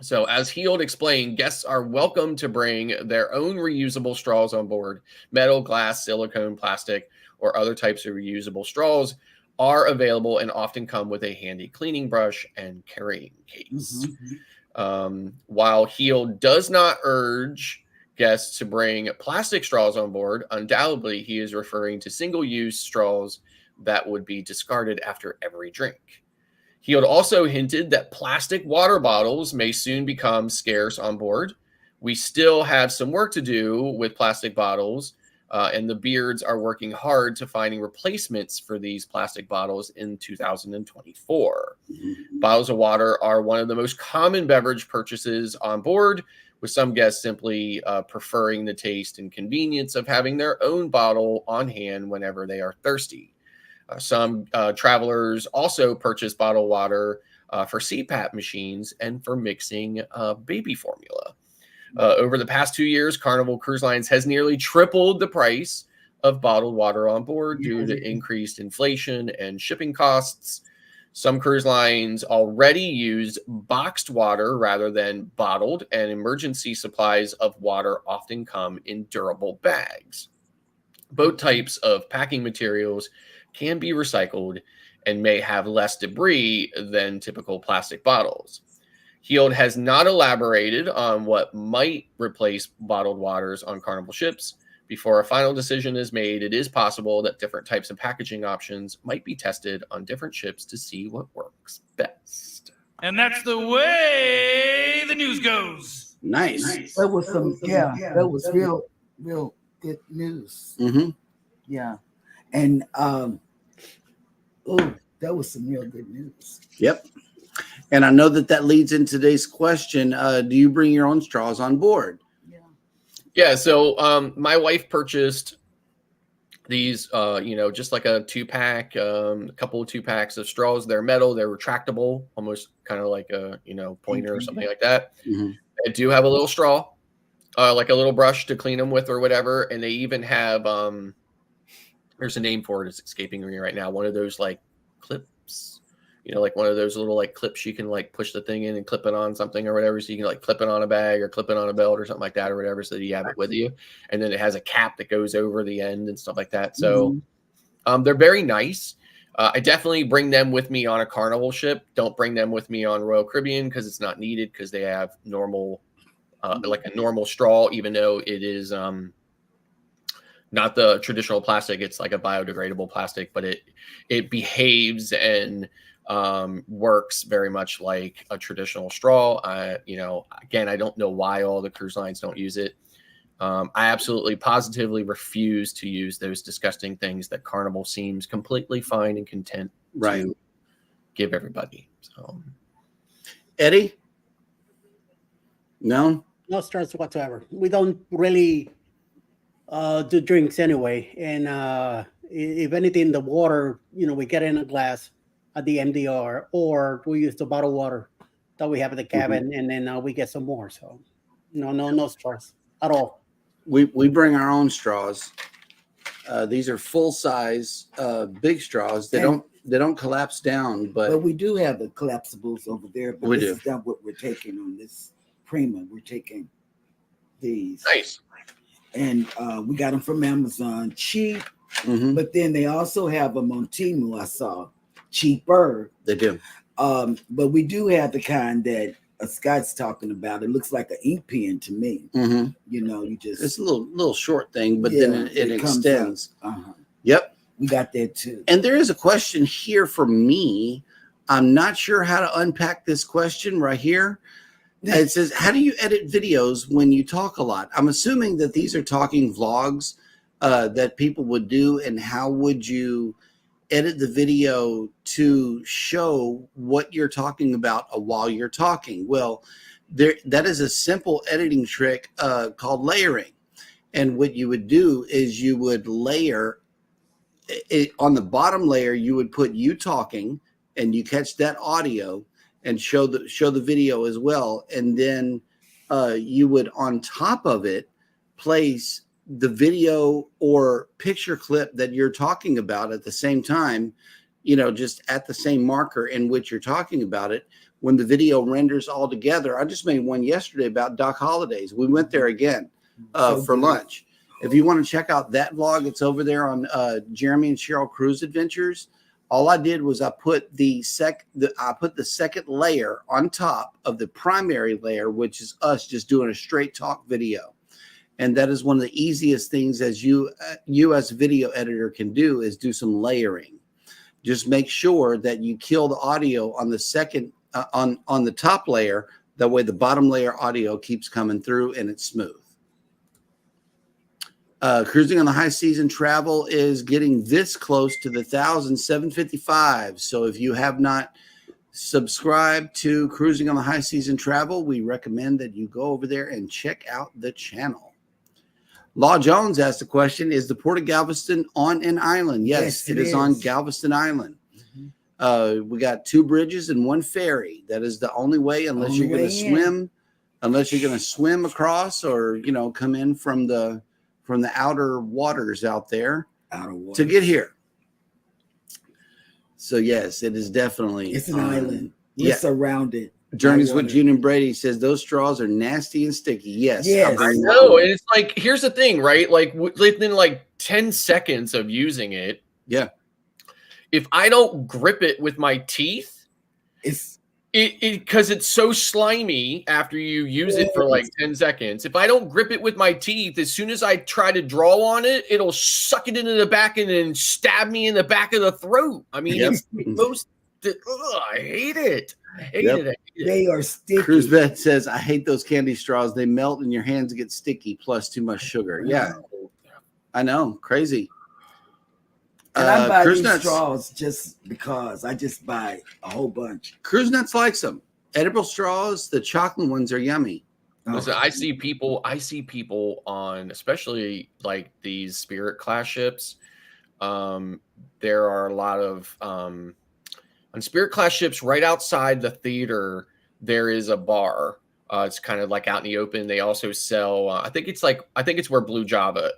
So, as Heald explained, guests are welcome to bring their own reusable straws on board. Metal, glass, silicone, plastic, or other types of reusable straws are available and often come with a handy cleaning brush and carrying case. While Heald does not urge guests to bring plastic straws on board, undoubtedly he is referring to single-use straws that would be discarded after every drink. Heald also hinted that plastic water bottles may soon become scarce on board. We still have some work to do with plastic bottles, and the Beards are working hard to finding replacements for these plastic bottles in 2024. Bottles of water are one of the most common beverage purchases on board, with some guests simply preferring the taste and convenience of having their own bottle on hand whenever they are thirsty. Some travelers also purchase bottled water for CPAP machines and for mixing baby formula. Over the past 2 years, Carnival Cruise Lines has nearly tripled the price of bottled water on board due to increased inflation and shipping costs. Some cruise lines already use boxed water rather than bottled, and emergency supplies of water often come in durable bags. Both types of packing materials can be recycled and may have less debris than typical plastic bottles. Heald has not elaborated on what might replace bottled waters on Carnival ships. Before a final decision is made, it is possible that different types of packaging options might be tested on different ships to see what works best. And that's the way the news goes. Nice. That was that was real good news. Yeah. And that was some real good news. Yep. And I know that leads into today's question. Do you bring your own straws on board? Yeah. So my wife purchased these, just like a 2-pack, a couple of 2-packs of straws. They're metal. They're retractable, almost kind of like a, pointer or something like that. They do have a little straw, like a little brush to clean them with or whatever. And they even have, there's a name for it. It's escaping me right now. One of those like clips, like one of those little like clips you can like push the thing in and clip it on something or whatever. So you can like clip it on a bag or clip it on a belt or something like that or whatever, so that you have it with you. And then it has a cap that goes over the end and stuff like that. So they're very nice. I definitely bring them with me on a Carnival ship. Don't bring them with me on Royal Caribbean because it's not needed, because they have normal, like a normal straw, even though it is not the traditional plastic. It's like a biodegradable plastic, but it behaves and works very much like a traditional straw. Again, I don't know why all the cruise lines don't use it. I absolutely positively refuse to use those disgusting things that Carnival seems completely fine and content to give everybody. So, Eddie? No straws whatsoever. We don't really do drinks anyway, and if anything, the water, we get in a glass at the MDR, or we use the bottled water that we have at the cabin, and then we get some more. So no straws at all. We bring our own straws. These are full size, big straws. They don't collapse down, but we do have the collapsibles over there. But this is not what we're taking on this Prima. We're taking these. Nice. And we got them from Amazon, cheap. But then they also have them on Temu. I saw cheaper. They do. But we do have the kind that Scott's talking about. It looks like an ink pen to me. You just, it's a little short thing, but then it extends. Yep, Yep, we got that too. And there is a question here for me. I'm not sure how to unpack this question right here. It says, how do you edit videos when you talk a lot? I'm assuming that these are talking vlogs that people would do. And how would you edit the video to show what you're talking about while you're talking? Well, that is a simple editing trick called layering. And what you would do is you would layer it on the bottom layer. You would put you talking, and you catch that audio and show the video as well. And then you would, on top of it, place the video or picture clip that you're talking about at the same time, just at the same marker in which you're talking about it. When the video renders all together, I just made one yesterday about Doc Holiday's. We went there again for lunch. If you want to check out that vlog, it's over there on Jeremy and Sheryl Cruise Adventures. All I did was I put the second layer on top of the primary layer, which is us just doing a straight talk video. And that is one of the easiest things as you as a video editor can do, is do some layering. Just make sure that you kill the audio on the second on the top layer. That way the bottom layer audio keeps coming through and it's smooth. Cruising on the High Season Travel is getting this close to the 1,755. So if you have not subscribed to Cruising on the High Season Travel, we recommend that you go over there and check out the channel. Law Jones asked the question, is the Port of Galveston on an island? Yes, it is on Galveston Island. Mm-hmm. We got 2 bridges and 1 ferry. That is the only way, unless you're going to swim, across, or come in from the outer waters out there to get here. So yes, it is definitely. It's an island. We're surrounded. Journeys with June and Brady says those straws are nasty and sticky. Yes. I know. And it's like, here's the thing, right? Like within like 10 seconds of using it. Yeah. If I don't grip it with my teeth, because it's so slimy after you use it for like 10 seconds. If I don't grip it with my teeth, as soon as I try to draw on it, it'll suck it into the back and then stab me in the back of the throat. I mean, it's the most, I hate it. I hate it. They are sticky. Cruise Vet says, I hate those candy straws. They melt and your hands get sticky, plus too much sugar. Yeah. I know. Crazy. And I buy these straws just because. I just buy a whole bunch. Cruise Nuts likes them. Edible straws, the chocolate ones are yummy. Listen, I see people on, especially like these Spirit class ships. There are a lot of on Spirit class ships right outside the theater. There is a bar. It's kind of like out in the open. They also sell. I think it's where Blue Java,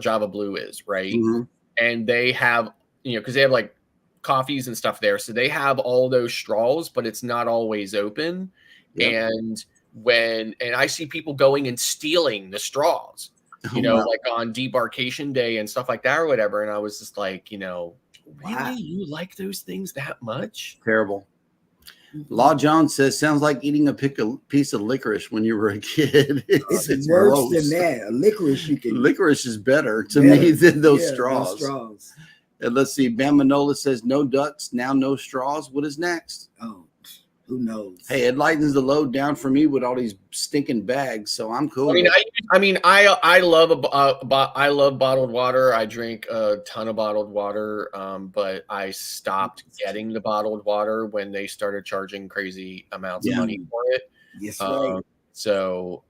Java Blue is, right? Mm-hmm. And they have, because they have like coffees and stuff there. So they have all those straws, but it's not always open. Yep. And I see people going and stealing the straws, like on debarkation day and stuff like that or whatever. And I was just like, really, you like those things that much? Terrible. Law Jones says, sounds like eating a piece of licorice when you were a kid. It's worse than that. Licorice is better to me than those straws. And let's see. Bamanola says, no ducks, now no straws. What is next? Oh, who knows? Hey, it lightens the load down for me with all these stinking bags, so I'm cool. I love bottled water. I drink a ton of bottled water, but I stopped getting the bottled water when they started charging crazy amounts of money for it. Yes, right. So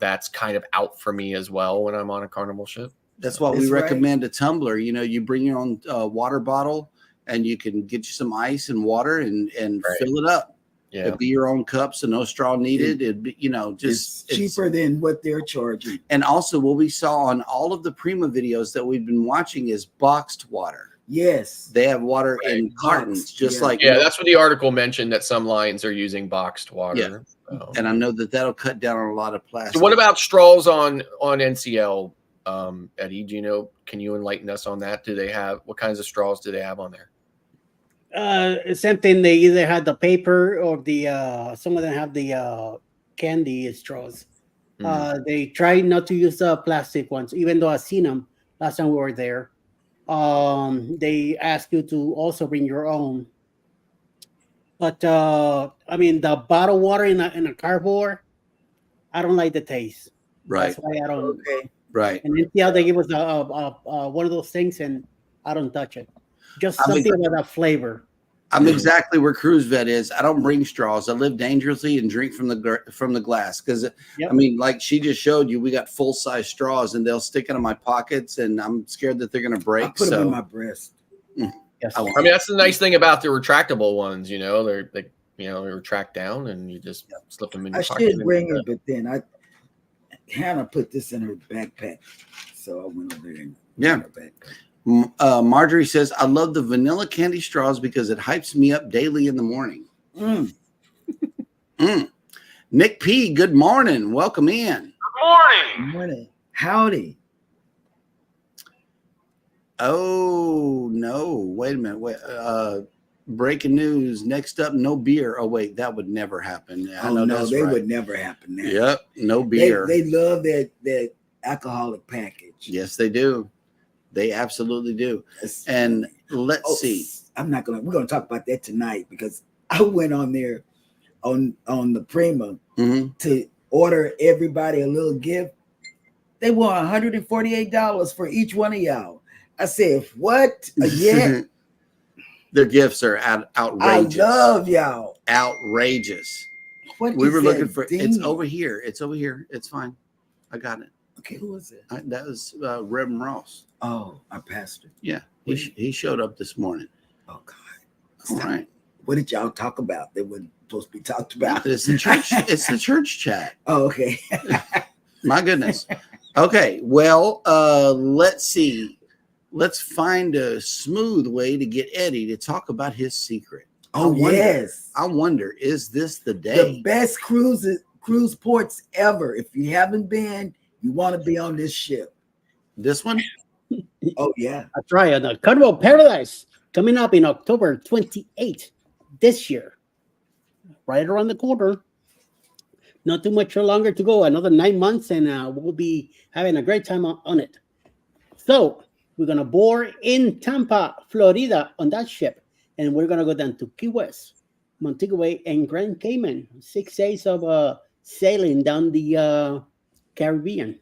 that's kind of out for me as well when I'm on a Carnival ship. That's why we recommend a tumbler. You bring your own water bottle, and you can get you some ice and water and fill it up. Yeah. It'd be your own cups and no straw needed. It'd be, it's cheaper than what they're charging. And also what we saw on all of the Prima videos that we've been watching is boxed water. Yes. They have water in cartons, just like. Yeah, that's what the article mentioned, that some lines are using boxed water. Yeah. And I know that'll cut down on a lot of plastic. So what about straws on NCL? Eddie, do you know, can you enlighten us on that? What kinds of straws do they have on there? Same thing. They either had the paper or some of them have the candy straws. They try not to use the plastic ones, even though I've seen them last time we were there. They ask you to also bring your own. But I mean, the bottled water in a cardboard, I don't like the taste. Right. That's why I don't. Okay. Right. And then yeah, they give us one of those things, and I don't touch it. Just I mean- something about that flavor. I'm exactly where Cruise Vet is. I don't bring straws. I live dangerously and drink from the glass because Yep. I mean, like she just showed you, we got full size straws and they'll stick into my pockets, and I'm scared that they're going to I break. put them So in my breast. Yes. I I mean, that's the nice thing about the retractable ones. You know, they retract down and you just slip them in your I pocket. should bring it, but then Hannah put this in her backpack, so I went over there and Yeah. put her backpack. Marjorie says, I love the vanilla candy straws because it hypes me up daily in the morning. Nick P, good morning. Welcome in. Morning. Morning. Howdy. Oh, no. Wait a minute. Wait. Breaking news. Next up, no beer. Oh, wait. That would never happen. I know no, that's they right. would never happen now. Yep. No They, beer. they love that alcoholic package. Yes, they do. They absolutely do. That's- And let's see. we're gonna talk about that tonight because I went on there on the Prima Mhm. to order everybody a little gift. They want $148 for each one of y'all. I said, what? Yeah. Their gifts are outrageous. I love y'all. Outrageous. What We is were that looking for it's thing? over here. It's over here. It's fine. I got it. Okay, who was it? That was Reverend Ross. Oh, our pastor. Yeah, he showed up this morning. Oh God. All right. What did y'all talk about? They weren't supposed to be talked about. It's the church. It's the church chat. Oh, okay. My goodness. Okay. Well, let's see. Let's find a smooth way to get Eddie to talk about his secret. Oh, yes. I wonder, is this the day? The best cruise ports ever. If you haven't been, you want to be on this ship. This one? Oh, yeah. That's right. The Carnival Paradise coming up in October 28th this year. Right around the corner. Not too much longer to go. Another 9 months, and we'll be having a great time on it. So we're going to board in Tampa, Florida on that ship. And we're going to go down to Key West, Montego Bay, and Grand Cayman. 6 days of sailing down the Caribbean.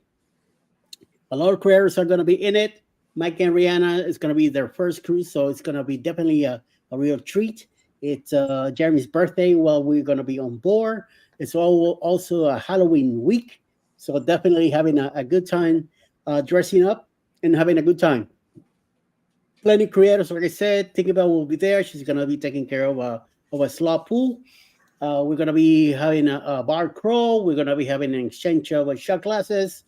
A lot of creators are going to be in it. Mike and Rihanna is going to be their first cruise, so it's going to be definitely a real treat. It's Jeremy's birthday while we're going to be on board. It's also a Halloween week, so definitely having a good time dressing up and having a good time. Plenty of creators, like I said, Tinkerbell will be there. She's going to be taking care of a slot pool. We're going to be having a bar crawl. We're going to be having an exchange of shot glasses.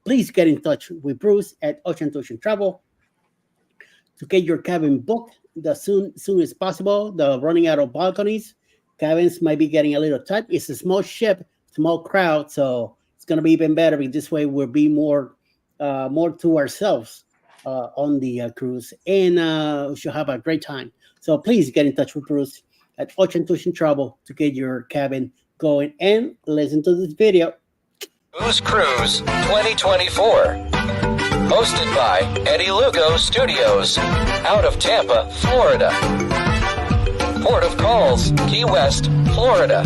Please get in touch with Bruce at Ocean to Ocean Travel to get your cabin booked the soon as possible. They're running out of balconies. Cabins might be getting a little tight. It's a small ship, small crowd, so it's going to be even better. This way, we'll be more to ourselves on the cruise, and we should have a great time. So please get in touch with Bruce at Ocean to Ocean Travel to get your cabin going and listen to this video. Who's Cruise 2024. Hosted by Eddie Lugo Studios. Out of Tampa, Florida. Port of Calls, Key West, Florida.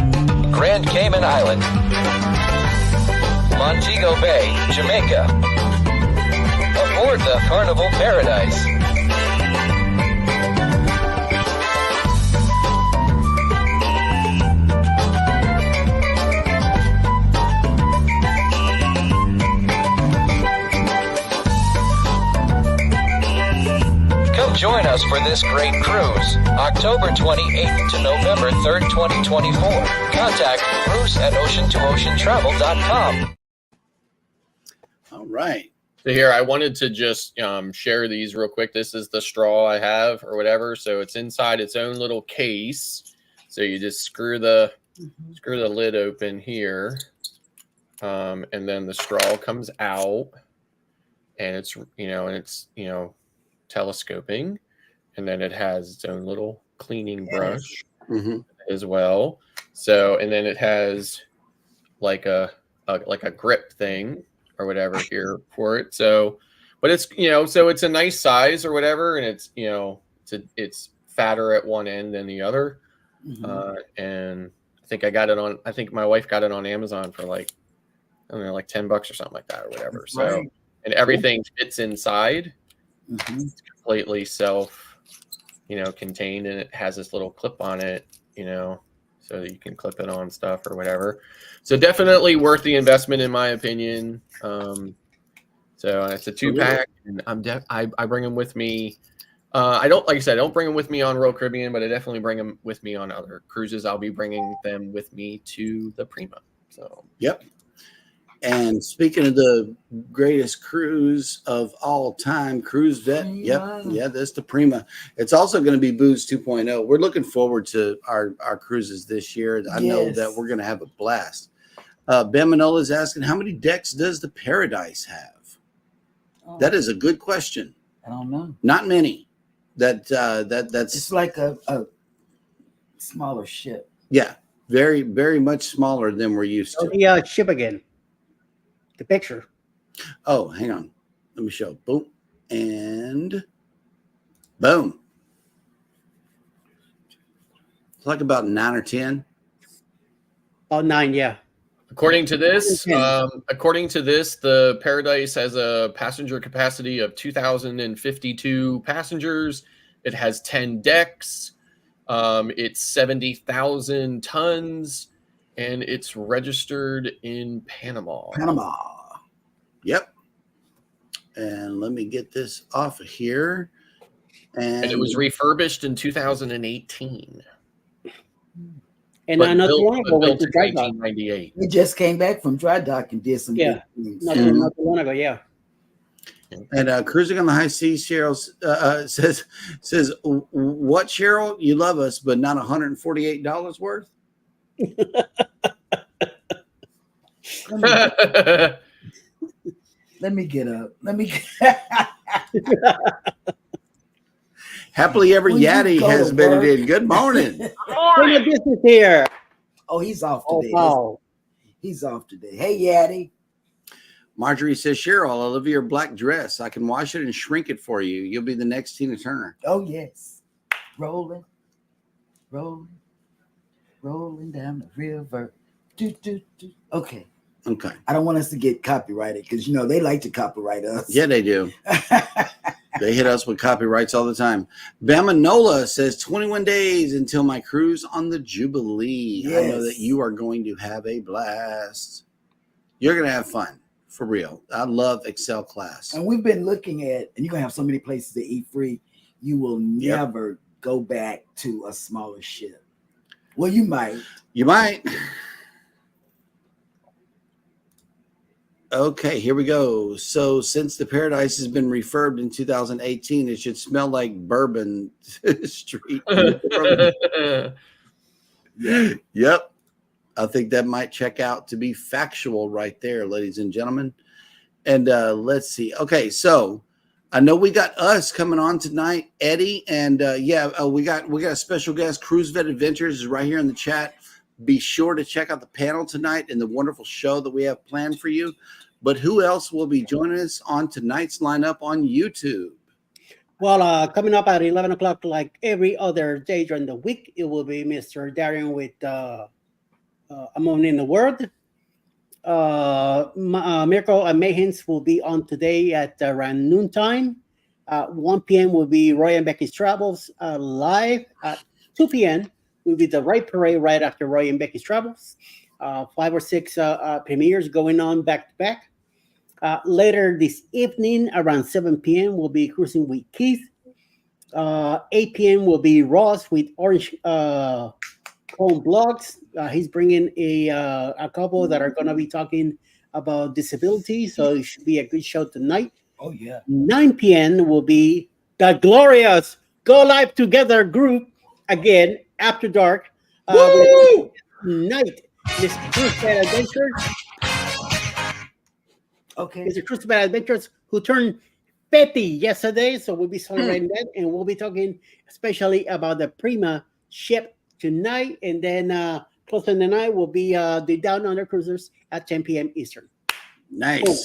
Grand Cayman Island. Montego Bay, Jamaica. Aboard the Carnival Paradise. Come join us for this great cruise, October 28th to November 3rd, 2024. Contact Bruce at ocean2oceantravel.com. All right. So here, I wanted to just share these real quick. This is the straw I have or whatever. So it's inside its own little case. So you just screw the lid open here. And then the straw comes out, and it's telescoping, and then it has its own little cleaning brush as well. So, and then it has like a grip thing or whatever here for it. So, but it's so it's a nice size or whatever, and it's it's fatter at one end than the other. And I think my wife got it on Amazon for like, I don't know, like $10 or something like that or whatever. That's So, right. and everything fits inside. Mhm. It's completely contained, and it has this little clip on it, so that you can clip it on stuff or whatever. So definitely worth the investment in my opinion. So it's a 2-pack, and I bring them with me. I don't bring them with me on Royal Caribbean, but I definitely bring them with me on other cruises. I'll be bringing them with me to the Prima. So Yep. And speaking of the greatest cruise of all time, Cruise Vet. Prima. Yep. Yeah, that's the Prima. It's also going to be Booze 2.0. We're looking forward to our cruises this year. I know that we're going to have a blast. Ben Manola is asking, how many decks does the Paradise have? Oh, That is a good question. I don't know. Not many. That's It's like a smaller ship. Yeah, very, very much smaller than we're used to. The ship again. The picture. Oh, hang on. Let me show. Boom. And boom. It's like about 9 or 10. About 9, yeah. according to this, the Paradise has a passenger capacity of 2,052 passengers. It has 10 decks. It's 70,000 tons, and it's registered in Panama. Yep. And let me get this off of here. And it was refurbished in 2018. And But not built- long but ago went built to in dry dock. 1998. We just came back from dry dock and did some Yeah. good things. Not too long ago, yeah. And Cruising on the High Seas, Cheryl says, what, Cheryl? You love us, but not $148 worth? Let me get up. Happily Ever When you Yaddy go has to been work. in. Good morning. Bring a business here. Oh, he's off Oh, today. wow. He's off today. Hey, Yaddy. Marjorie says, Cheryl, I love your black dress. I can wash it and shrink it for you. You'll be the next Tina Turner. Oh, yes. Rolling down the river. Okay. Okay. I don't want us to get copyrighted because, they like to copyright us. Yeah, they do. They hit us with copyrights all the time. Bama Nola says 21 days until my cruise on the Jubilee. Yes. I know that you are going to have a blast. You're going to have fun, for real. I love Excel class. And we've been looking at, and you're going to have so many places to eat free, you will never go back to a smaller ship. Well, you might. You might. Okay, here we go. So since the Paradise has been refurbed in 2018, it should smell like Bourbon Street. Yep. I think that might check out to be factual right there, ladies and gentlemen. And let's see. Okay, so I know we got us coming on tonight, Eddie, and we got a special guest. Cruise Vet Adventures is right here in the chat. Be sure to check out the panel tonight and the wonderful show that we have planned for you. But who else will be joining us on tonight's lineup on YouTube? Well, coming up at 11 o'clock, like every other day during the week, it will be Mr. Darian with Among in the World. Miracle and Mayhems will be on today at around noontime. 1 p.m. will be Roy and Becky's Travels live. At 2 p.m. will be the Right Parade right after Roy and Becky's Travels. 5 or 6 premieres going on back to back. Later this evening, around 7 p.m., we'll be cruising with Keith. 8 p.m. will be Ross with Orange Cone Blogs. He's bringing a couple that are going to be talking about disability, so it should be a good show tonight. Oh, yeah. 9 p.m. will be the glorious Go Live Together group, again, after dark. Tonight, Mr. Cruise Adventures. Okay. Mr. Cruise Adventures, who turned 50 yesterday, so we'll be celebrating that, and we'll be talking especially about the Prima ship tonight, and then closer in the night will be the Down Under Cruisers at 10 p.m. Eastern. Nice. Boom.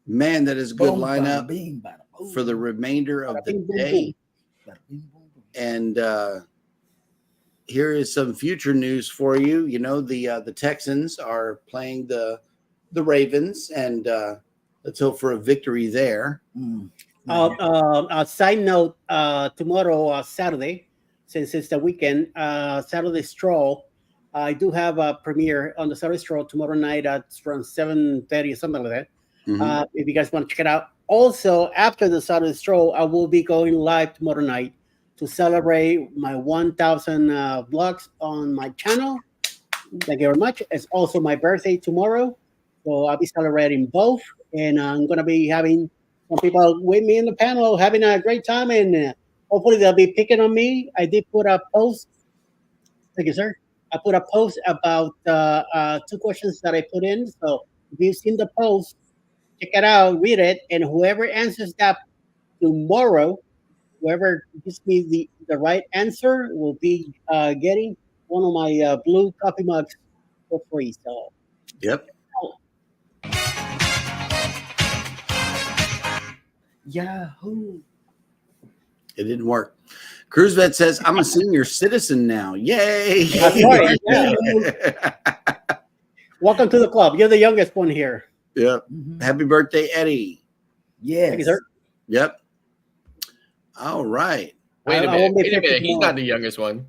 Man, that is a good Boom, lineup bada bing, bada boom. for the remainder of the Bada bing, boom, day. Bada bing, boom, boom. And here is some future news for you. You know, the Texans are playing the Ravens, and let's hope for a victory there. A side note: tomorrow, Saturday, since it's the weekend, Saturday Stroll. I do have a premiere on the Saturday Stroll tomorrow night at around 7:30 or something like that. Mhm. If you guys want to check it out. Also, after the Saturday Stroll, I will be going live tomorrow night to celebrate my 1,000 vlogs on my channel. Thank you very much. It's also my birthday tomorrow, so I'll be celebrating both, and I'm gonna be having some people with me in the panel having a great time, and hopefully they'll be picking on me. I did put a post. Thank you, sir. I put a post about 2 questions that I put in. So if you've seen the post, check it out, read it, and whoever answers that tomorrow, whoever gives me the right answer will be getting one of my blue coffee mugs for free. So Yep. Yahoo! It didn't work. Cruise Vet says, I'm a senior citizen now. Yay! That's right. Yeah. Welcome to the club. You're the youngest one here. Yep. Happy birthday, Eddie. Yes. Thank you, sir. Yep. All right. Wait a I won't be minute. 50 He's tomorrow. not the youngest one.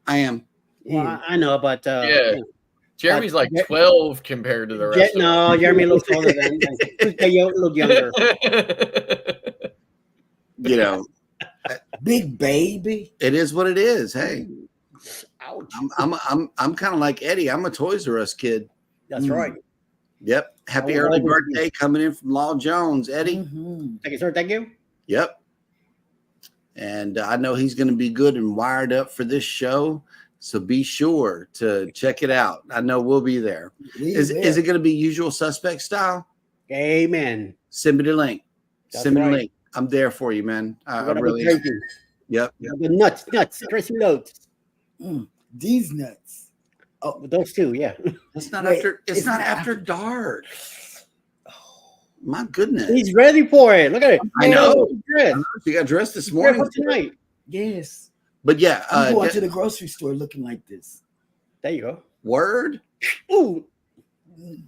I am. Well, I know, but Yeah. Jeremy's like 12 compared to the rest no, Jeremy looks older than you look younger. of them. You know, Big baby. it is what it is. Hey, Ouch. I'm kind of like Eddie. I'm a Toys R Us kid. That's right. Yep. Happy Oh, early oh, birthday coming in from Law Jones, Eddie. Mhm. Thank you, sir. Thank you. Yep. And I know he's going to be good and wired up for this show. So be sure to check it out. I know we'll be there. Is it going to be usual suspect style? Amen. Send me the link. That's Send me the right. link. I'm there for you, man. I We're gonna really be am. drinking. Yep. The nuts, crazy notes. These nuts. Oh, Those two, yeah. It's not Wait, after. It's not after dark. My goodness. He's ready for it. Look at it. I know. He's dressed. You got dressed this He's ready morning. for tonight. yes. But yeah, I'm going to the grocery store looking like this. There you go. word. Ooh. Mm.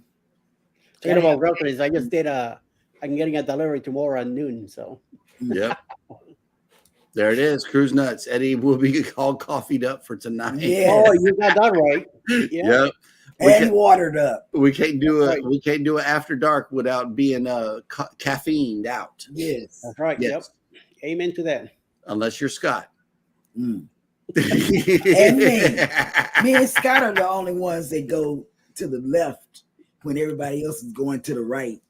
Talking about groceries, I just did I'm getting a delivery tomorrow at noon. So Yep. There it is. Cruise Nuts. Eddie will be all coffeeed up for tonight. Yeah. oh, you got that right. Yeah. Yep. We And can- watered up. We can't do That's it. right. We can't do it after dark without being caffeined out. Yes. That's right. Yes. Yep. Amen to that. Unless you're Scott. Mm. and Me and Scott are the only ones that go to the left when everybody else is going to the right.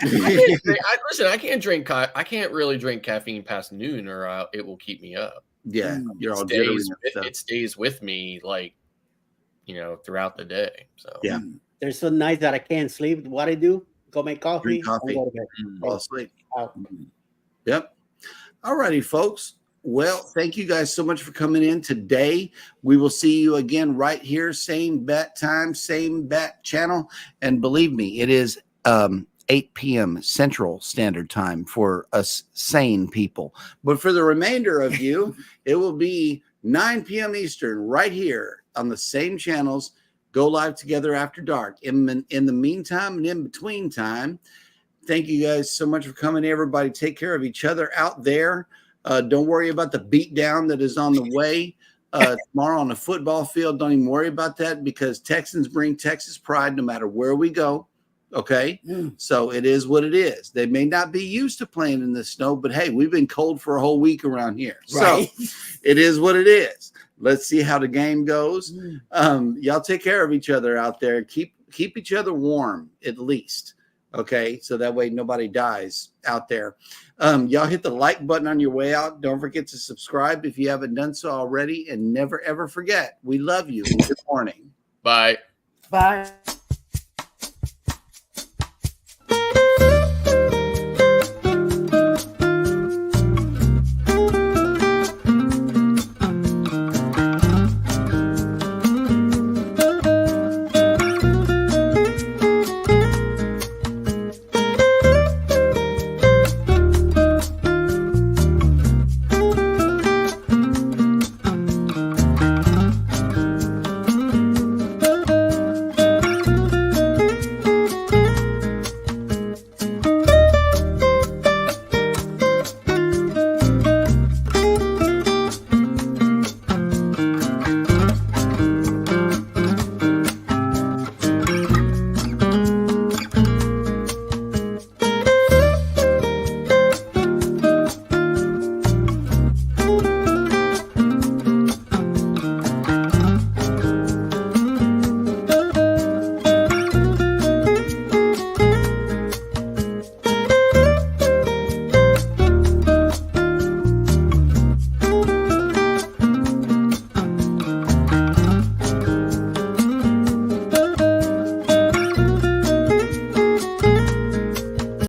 Listen, I can't drink. I can't really drink caffeine past noon, or it will keep me up. Yeah, you're all It jittery stays, and stuff. it stays with me, like, throughout the day. So Yeah. There's some nights that I can't sleep. What I do? Go make coffee. Drink coffee. and go to bed. Fall asleep. Out. Yep. All righty, folks. Well, thank you guys so much for coming in today. We will see you again right here, same bat time, same bat channel. And believe me, it is 8 p.m. Central Standard Time for us sane people. But for the remainder of you, it will be 9 p.m. Eastern right here on the same channels. Go live together after dark. In the meantime and in between time, thank you guys so much for coming. Everybody take care of each other out there. Don't worry about the beatdown that is on the way tomorrow on the football field. Don't even worry about that because Texans bring Texas pride no matter where we go. Okay. So it is what it is. They may not be used to playing in the snow, but hey, we've been cold for a whole week around here. Right. So it is what it is. Let's see how the game goes. Y'all take care of each other out there. Keep each other warm at least. Okay. So that way nobody dies out there. Y'all hit the like button on your way out. Don't forget to subscribe if you haven't done so already. And never, ever forget, we love you. Good morning. bye. Bye.